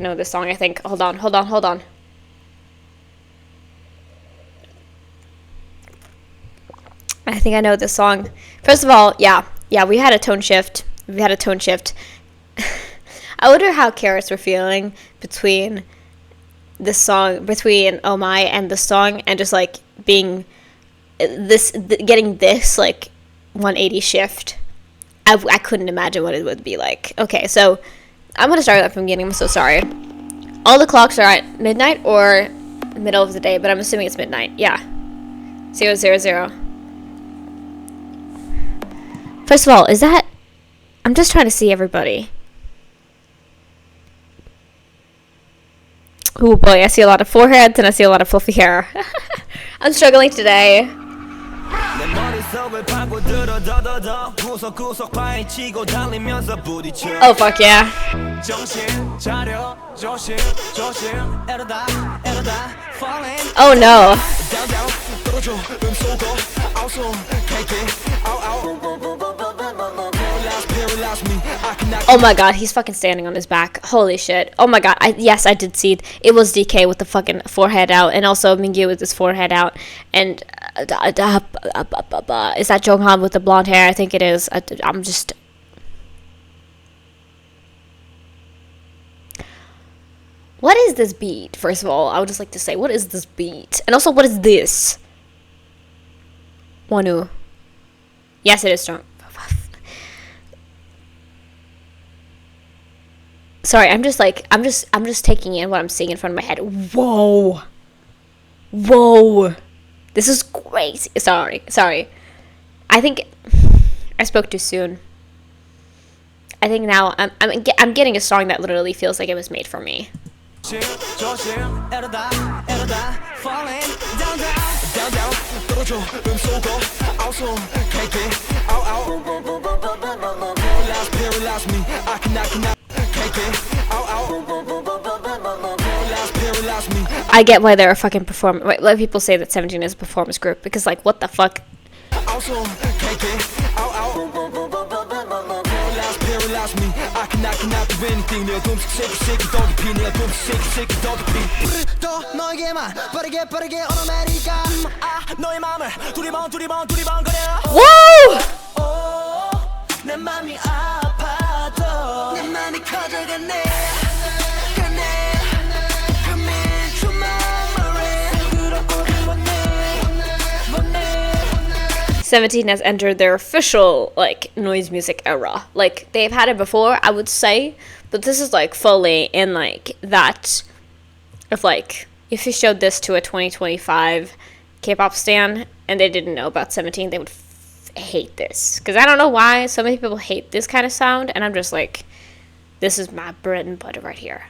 know this song, I think. Hold on. I think I know this song. First of all, yeah, we had a tone shift. I wonder how Carrots were feeling between this song, between Oh My and the song, and just like being getting this like 180 shift. I couldn't imagine what it would be like. Okay, so I'm gonna start that from the beginning. I'm so sorry. All the clocks are at midnight or middle of the day, but I'm assuming it's midnight. Yeah, 000. First of all, is that? I'm just trying to see everybody. Oh boy, I see a lot of foreheads and I see a lot of fluffy hair. I'm struggling today. Oh fuck yeah. Oh no. Oh my god, he's fucking standing on his back. Holy shit. Oh my god. Yes, I did see it. It was DK with the fucking forehead out, and also Mingyu with his forehead out. And is that Jonghan with the blonde hair? I think it is. I'm just... What is this beat? First of all, I would just like to say, what is this beat? And also, what is this? Wonu. Yes, it is strong. Sorry, I'm just taking in what I'm seeing in front of my head. Whoa. This is crazy. Sorry. I think I spoke too soon. I think now I'm getting a song that literally feels like it was made for me. I get why they're a fucking performance. Why people say that 17 is a performance group, because like, what the fuck? Whoa! Seventeen has entered their official like noise music era. Like, they've had it before, I would say, but this is like fully in like that. If like, if you showed this to a 2025 K-pop stan and they didn't know about 17, they would hate this, because I don't know why so many people hate this kind of sound, and I'm just like, this is my bread and butter right here.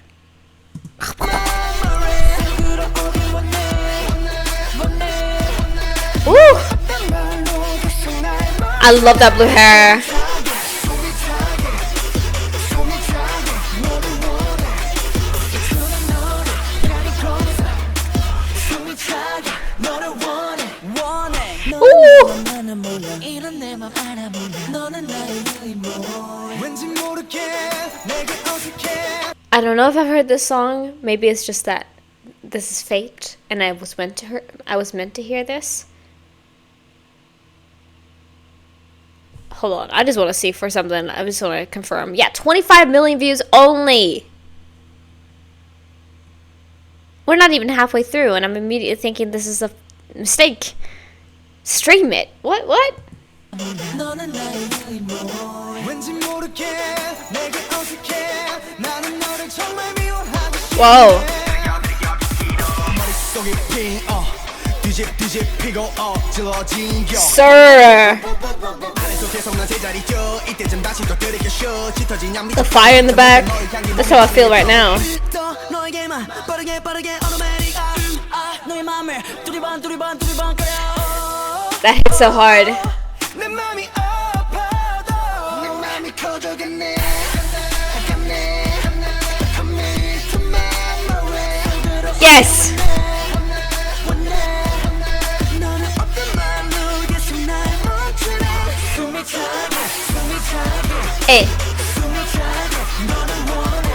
Woo! I love that blue hair. 내맘 알아보네 너는 나의 유일모 왠지 모르게 내게 어색해 I don't know if I've heard this song. Maybe it's just that this is fate, and I was meant to hear this. Hold on, I just want to see for something. I just want to confirm. Yeah, 25 million views only. We're not even halfway through, and I'm immediately thinking this is a mistake. Stream it. What? 너는 나의 유일모 왠지 모르게 내게 어색해 나는 너를 정말 미워하고 싶네 Whoa. 머릿속이 핑 뒤집 피고 찔러진 겨 Sir. 안에서 계속 난 제자리 껴 이때쯤 다시 또 들이켜셔 짙어진 양미 The fire in the back. That's how I feel right now. 너에게만 빠르게 automatic 너의 맘을 두리번 거려 That hits so hard. 내 맘이 아파도 내 맘이 커져갔네 Commit to my memory Yes. 너는 어떤 맘으로 계속 날 멈추네 숨이 차게 Hey. 숨이 차게 너는 원해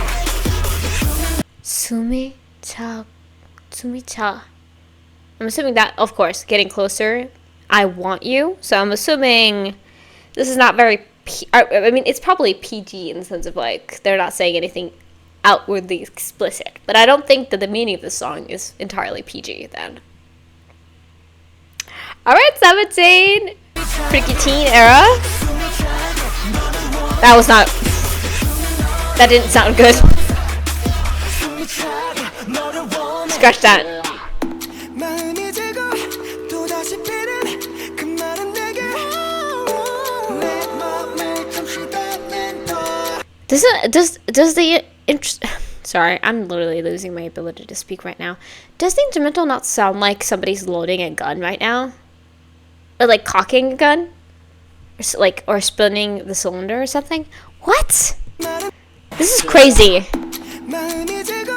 Sumicha. I'm assuming that, of course, getting closer. I want you. So I'm assuming this is not very. I mean, it's probably PG in the sense of like they're not saying anything outwardly explicit. But I don't think that the meaning of the song is entirely PG then. Alright, 17. Freaky teen era. That was not. That didn't sound good. Scratch that. 마음이 되고 또다시 피는 그 말은 내게 내 맘을 잠시 닫는다 Does the sorry, I'm literally losing my ability to speak right now. Does the instrumental not sound like somebody's loading a gun right now? Or like cocking a gun? Or spinning the cylinder or something? What? This is crazy. 마음이 되고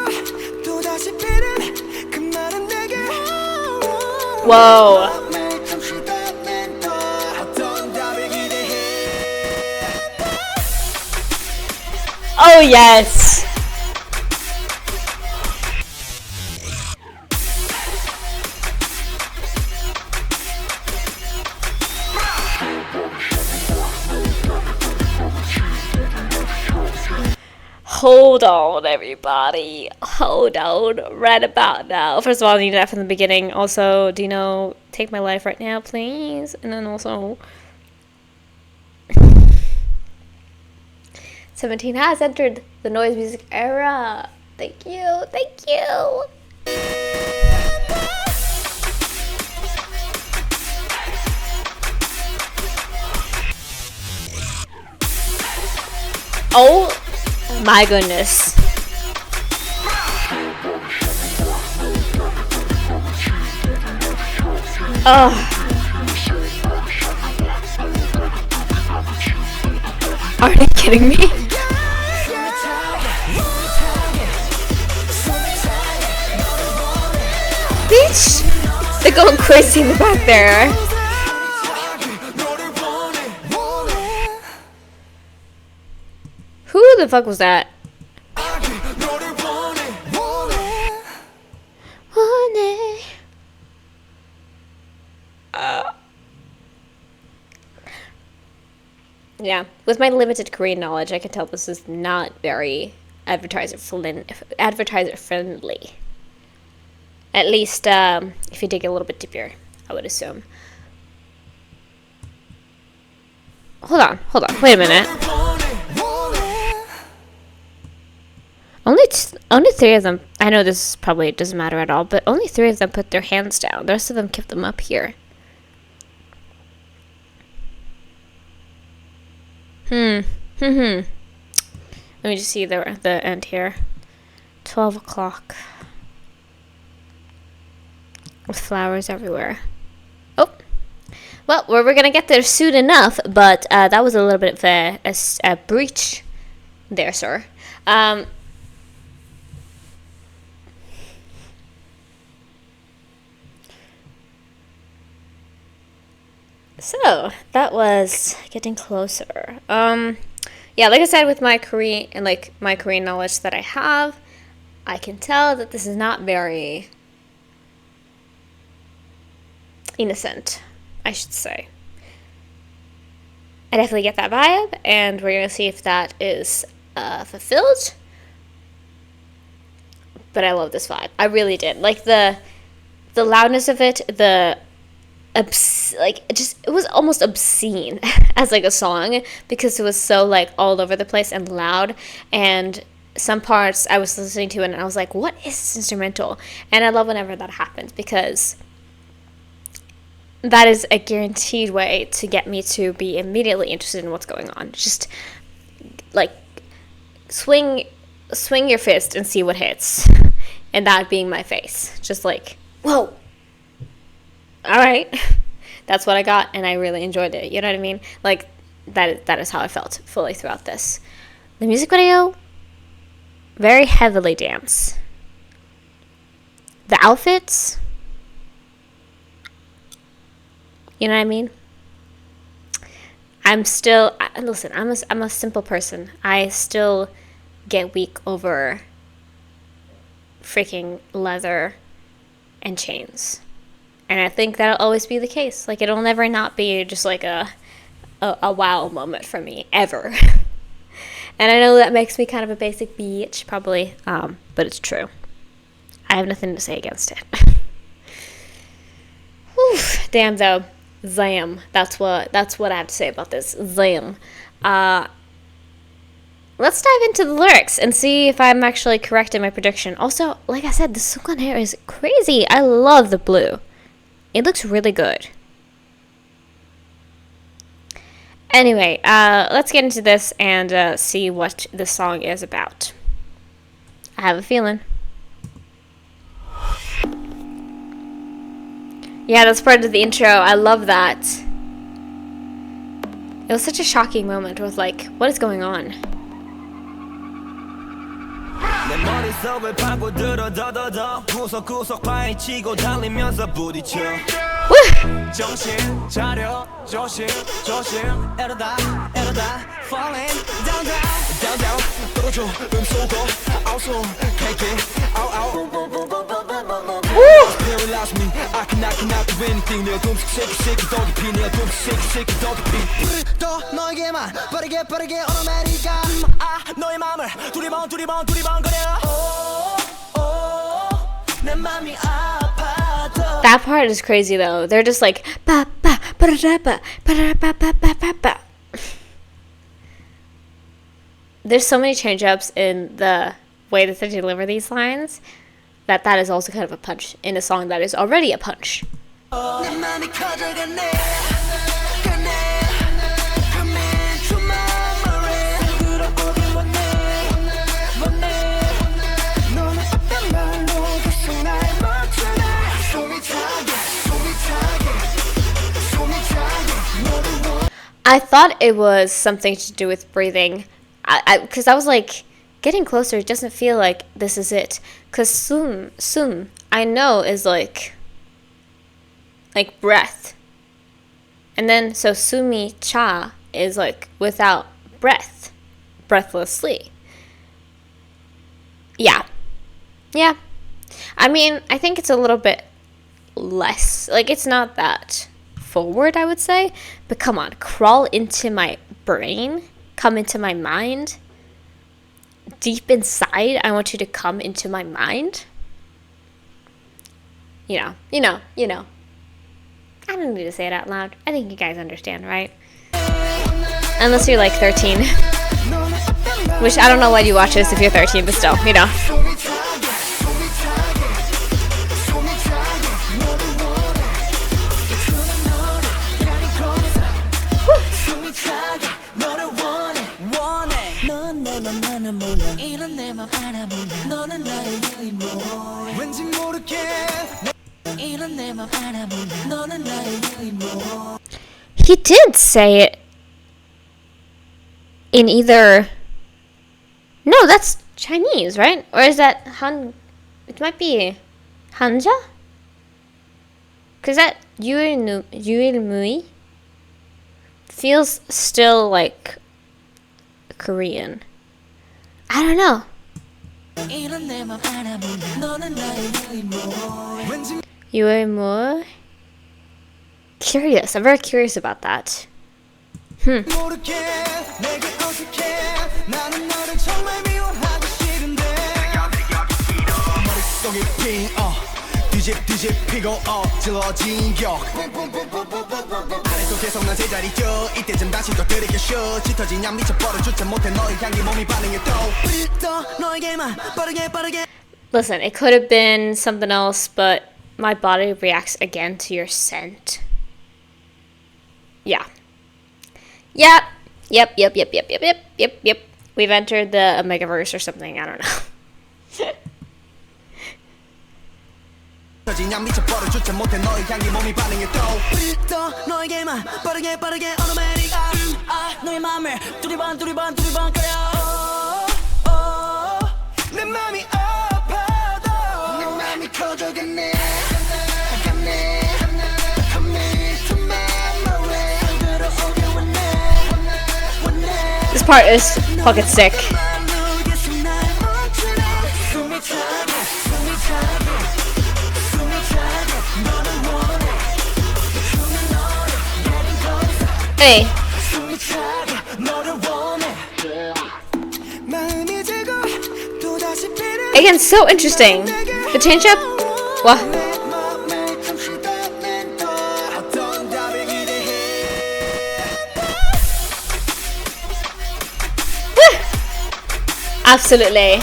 또다시 피는 그 말은 내게 Whoa. 맘을 잠시 닫는다 어떤 답을 기대해 Oh yes. Hold on, everybody. Hold on right about now. First of all, I need that from the beginning. Also, Dino, take my life right now, please. And then also, 17 has entered the noise music era. Thank you. Thank you. Oh my goodness. Are you kidding me? Bitch! They're going crazy in the back there. Who the fuck was that? Yeah, with my limited Korean knowledge, I can tell this is not very advertiser friendly. At least if you dig a little bit deeper, I would assume. Hold on, wait a minute. Only three of them. I know this probably doesn't matter at all, but only three of them put their hands down. The rest of them kept them up here. Let me just see the end here. 12 o'clock. With flowers everywhere. Oh. Well, we're gonna get there soon enough, but that was a little bit of a breach there, sir. So that was Getting Closer. Yeah, like I said, with my Korean and like my Korean knowledge that I have, I can tell that this is not very innocent, I should say. I definitely get that vibe, and we're gonna see if that is fulfilled. But I love this vibe. I really did. Like the loudness of it, it was almost obscene as like a song because it was so like all over the place and loud. And some parts I was listening to it and I was like, what is this instrumental? And I love whenever that happens because that is a guaranteed way to get me to be immediately interested in what's going on. Just like swing your fist and see what hits. And that being my face. Just like, whoa. All right. That's what I got, and I really enjoyed it. You know what I mean? Like, that is how I felt fully throughout this. The music video, very heavily dance. The outfits, you know what I mean? Listen, I'm a simple person. I still get weak over freaking leather and chains. And I think that'll always be the case. Like, it'll never not be just like a wow moment for me, ever. And I know that makes me kind of a basic bitch, probably, but it's true. I have nothing to say against it. Whew, damn, though. Zam. That's what I have to say about this. Zam. Let's dive into the lyrics and see if I'm actually correct in my prediction. Also, like I said, the Sungwon hair is crazy. I love the blue. It looks really good. Anyway, let's get into this and see what the song is about. I have a feeling. Yeah, that's part of the intro. I love that. It was such a shocking moment with like, what is going on? 내 머릿속을 파고들어 더더더 구석구석 파헤치고 달리면서 부딪혀 정신 차려 조심 조심 이러다 falling down down down 떨어져 음소거 also take it out paralyze me I cannot do anything 내 둠식 shake 더 깊이 내 둠식 shake 더 깊이 또 너에게만 빠르게 오노메리가 너의 맘을 두리번 거려 내 맘이 아파도 That part is crazy though. They're just like ba ba ba da ba ba ba ba ba ba ba. There's so many change-ups in the way that they deliver these lines that is also kind of a punch in a song that is already a punch. 내 맘이 커져가네 I thought it was something to do with breathing. Because I was like, getting closer, it doesn't feel like this is it. Because sum, I know is like breath. And then, so sumi cha is like without breath. Breathlessly. Yeah. I mean, I think it's a little bit less. Like, it's not that forward, I would say. But come on, crawl into my brain. Come into my mind. Deep inside, I want you to come into my mind. You know. I don't need to say it out loud. I think you guys understand, right? Unless you're like 13. Which I don't know why you watch this if you're 13, but still, you know. He did say it in either... No, that's Chinese, right? Or is that Han... It might be Hanja? Because that Yuilmui? feels still like Korean. I don't know. You are more curious. I'm very curious about that. Listen, it could have been something else, but my body reacts again to your scent. Yeah. Yep. We've entered the Omegaverse or something. I don't know. This part is fucking sick. Hey. Again, so interesting. The change up. Wow. Absolutely.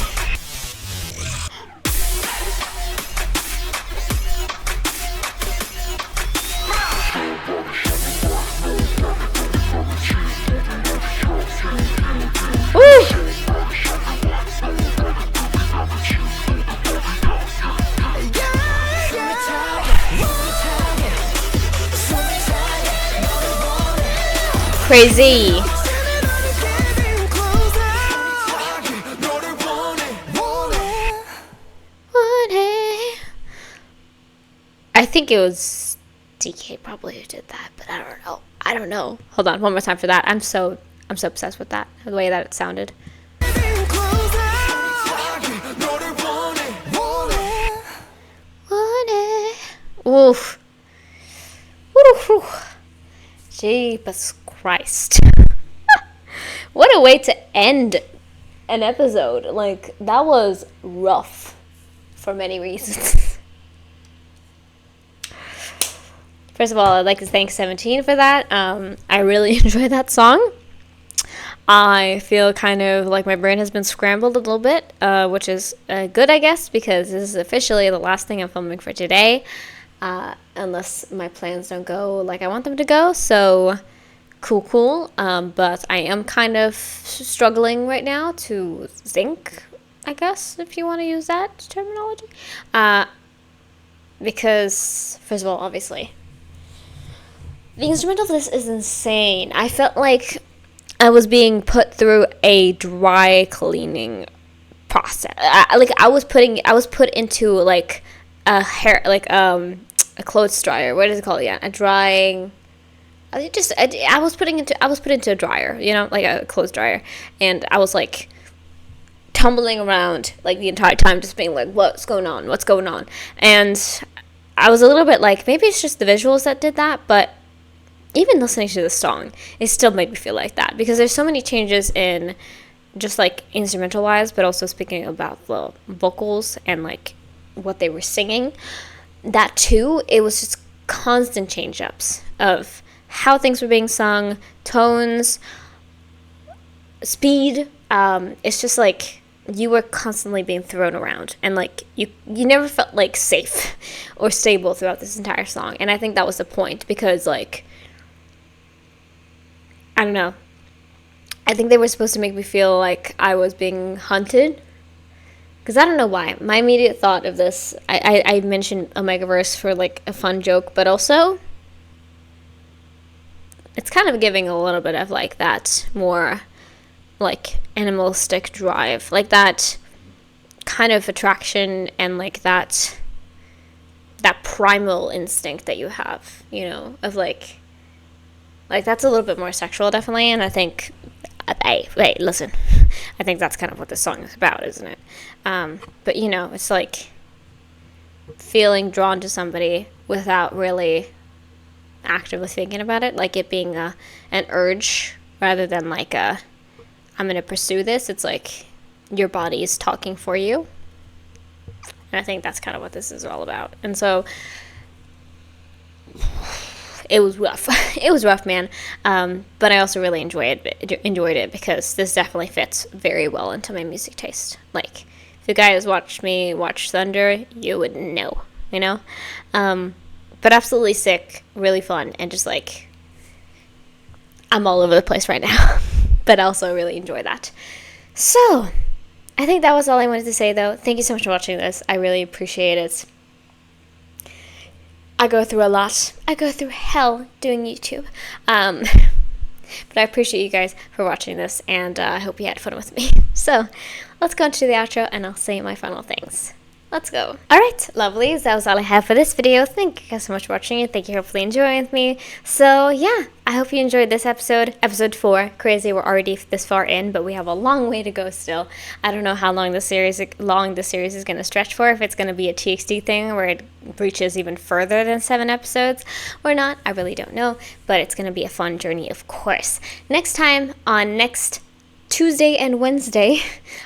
Crazy. I think it was DK probably who did that, but I don't know. Hold on, one more time for that. I'm so obsessed with that, the way that it sounded. Oof. Jesus Christ. What a way to end an episode. Like, that was rough for many reasons. First of all, I'd like to thank 17 for that. I really enjoyed that song. I feel kind of like my brain has been scrambled a little bit, which is good, I guess, because this is officially the last thing I'm filming for today, unless my plans don't go like I want them to go. So, cool. But I am kind of struggling right now to think, I guess, if you want to use that terminology. Because, first of all, obviously, the instrumental of this is insane. I felt like I was being put through a dry cleaning process. I was put into like a hair, like a clothes dryer. What is it called? Yeah, a drying. I was put into a dryer, you know, like a clothes dryer, and I was like tumbling around like the entire time, just being like, what's going on? And I was a little bit like, maybe it's just the visuals that did that, but even listening to the song, it still made me feel like that, because there's so many changes in just like instrumental wise, but also speaking about the vocals and like what they were singing, that too, it was just constant change ups of how things were being sung, tones, speed. It's just like you were constantly being thrown around, and like you never felt like safe or stable throughout this entire song. And I think that was the point, because like, I don't know, I think they were supposed to make me feel like I was being hunted, because I don't know why. My immediate thought of this, I mentioned Omegaverse for like a fun joke, but also it's kind of giving a little bit of like that more like animalistic drive, like that kind of attraction, and like that primal instinct that you have, you know, of like Like, that's a little bit more sexual, definitely, and I think, hey, listen, I think that's kind of what this song is about, isn't it? But, you know, it's like feeling drawn to somebody without really actively thinking about it, like it being an urge rather than like I'm going to pursue this. It's like your body is talking for you. And I think that's kind of what this is all about. And so it was rough. It was rough, man. But I also really enjoyed it because this definitely fits very well into my music taste. Like, if you guys watched me watch Thunder, you would know, you know? But absolutely sick, really fun, and just like, I'm all over the place right now. But I also really enjoy that. So, I think that was all I wanted to say, though. Thank you so much for watching this. I really appreciate it. I go through a lot. I go through hell doing YouTube. But I appreciate you guys for watching this, and I hope you had fun with me. So, let's go into the outro, and I'll say my final things. Let's go. Alright, lovelies, that was all I have for this video. Thank you guys so much for watching it. Thank you for hopefully enjoying with me. So, yeah, I hope you enjoyed this episode. Episode 4. Crazy, we're already this far in, but we have a long way to go still. I don't know how long the series is going to stretch for, if it's going to be a TXT thing where it reaches even further than 7 episodes or not. I really don't know, but it's going to be a fun journey, of course. Next time, on next Tuesday and Wednesday,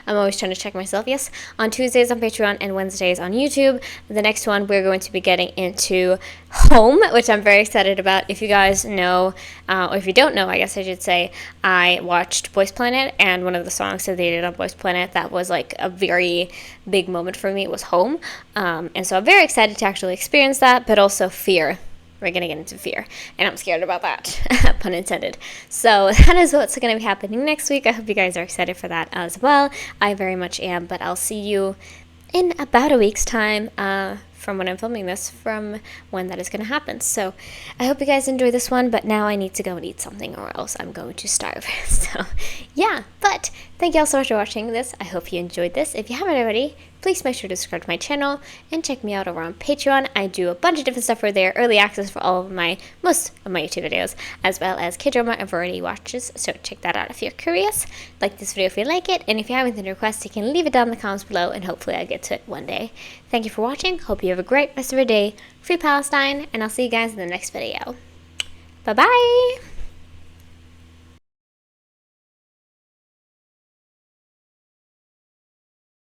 I'm always trying to check myself, yes, on Tuesdays on Patreon and Wednesdays on YouTube. The next one, we're going to be getting into Home, which I'm very excited about. If you guys know, or if you don't know, I guess I should say, I watched Boys Planet, and one of the songs that they did on Boys Planet that was like a very big moment for me was Home. And so I'm very excited to actually experience that, but also Fear. We're going to get into Fear, and I'm scared about that, pun intended. So that is what's going to be happening next week. I hope you guys are excited for that as well. I very much am, but I'll see you in about a week's time from when I'm filming this, from when that is going to happen. So I hope you guys enjoy this one, but now I need to go and eat something or else I'm going to starve. So yeah, but thank you all so much for watching this. I hope you enjoyed this. If you haven't already, please make sure to subscribe to my channel and check me out over on Patreon. I do a bunch of different stuff over there, early access for most of my YouTube videos, as well as K-drama and variety watches, so check that out if you're curious. Like this video if you like it, and if you have anything to request, you can leave it down in the comments below, and hopefully I'll get to it one day. Thank you for watching, hope you have a great rest of your day, free Palestine, and I'll see you guys in the next video. Bye-bye!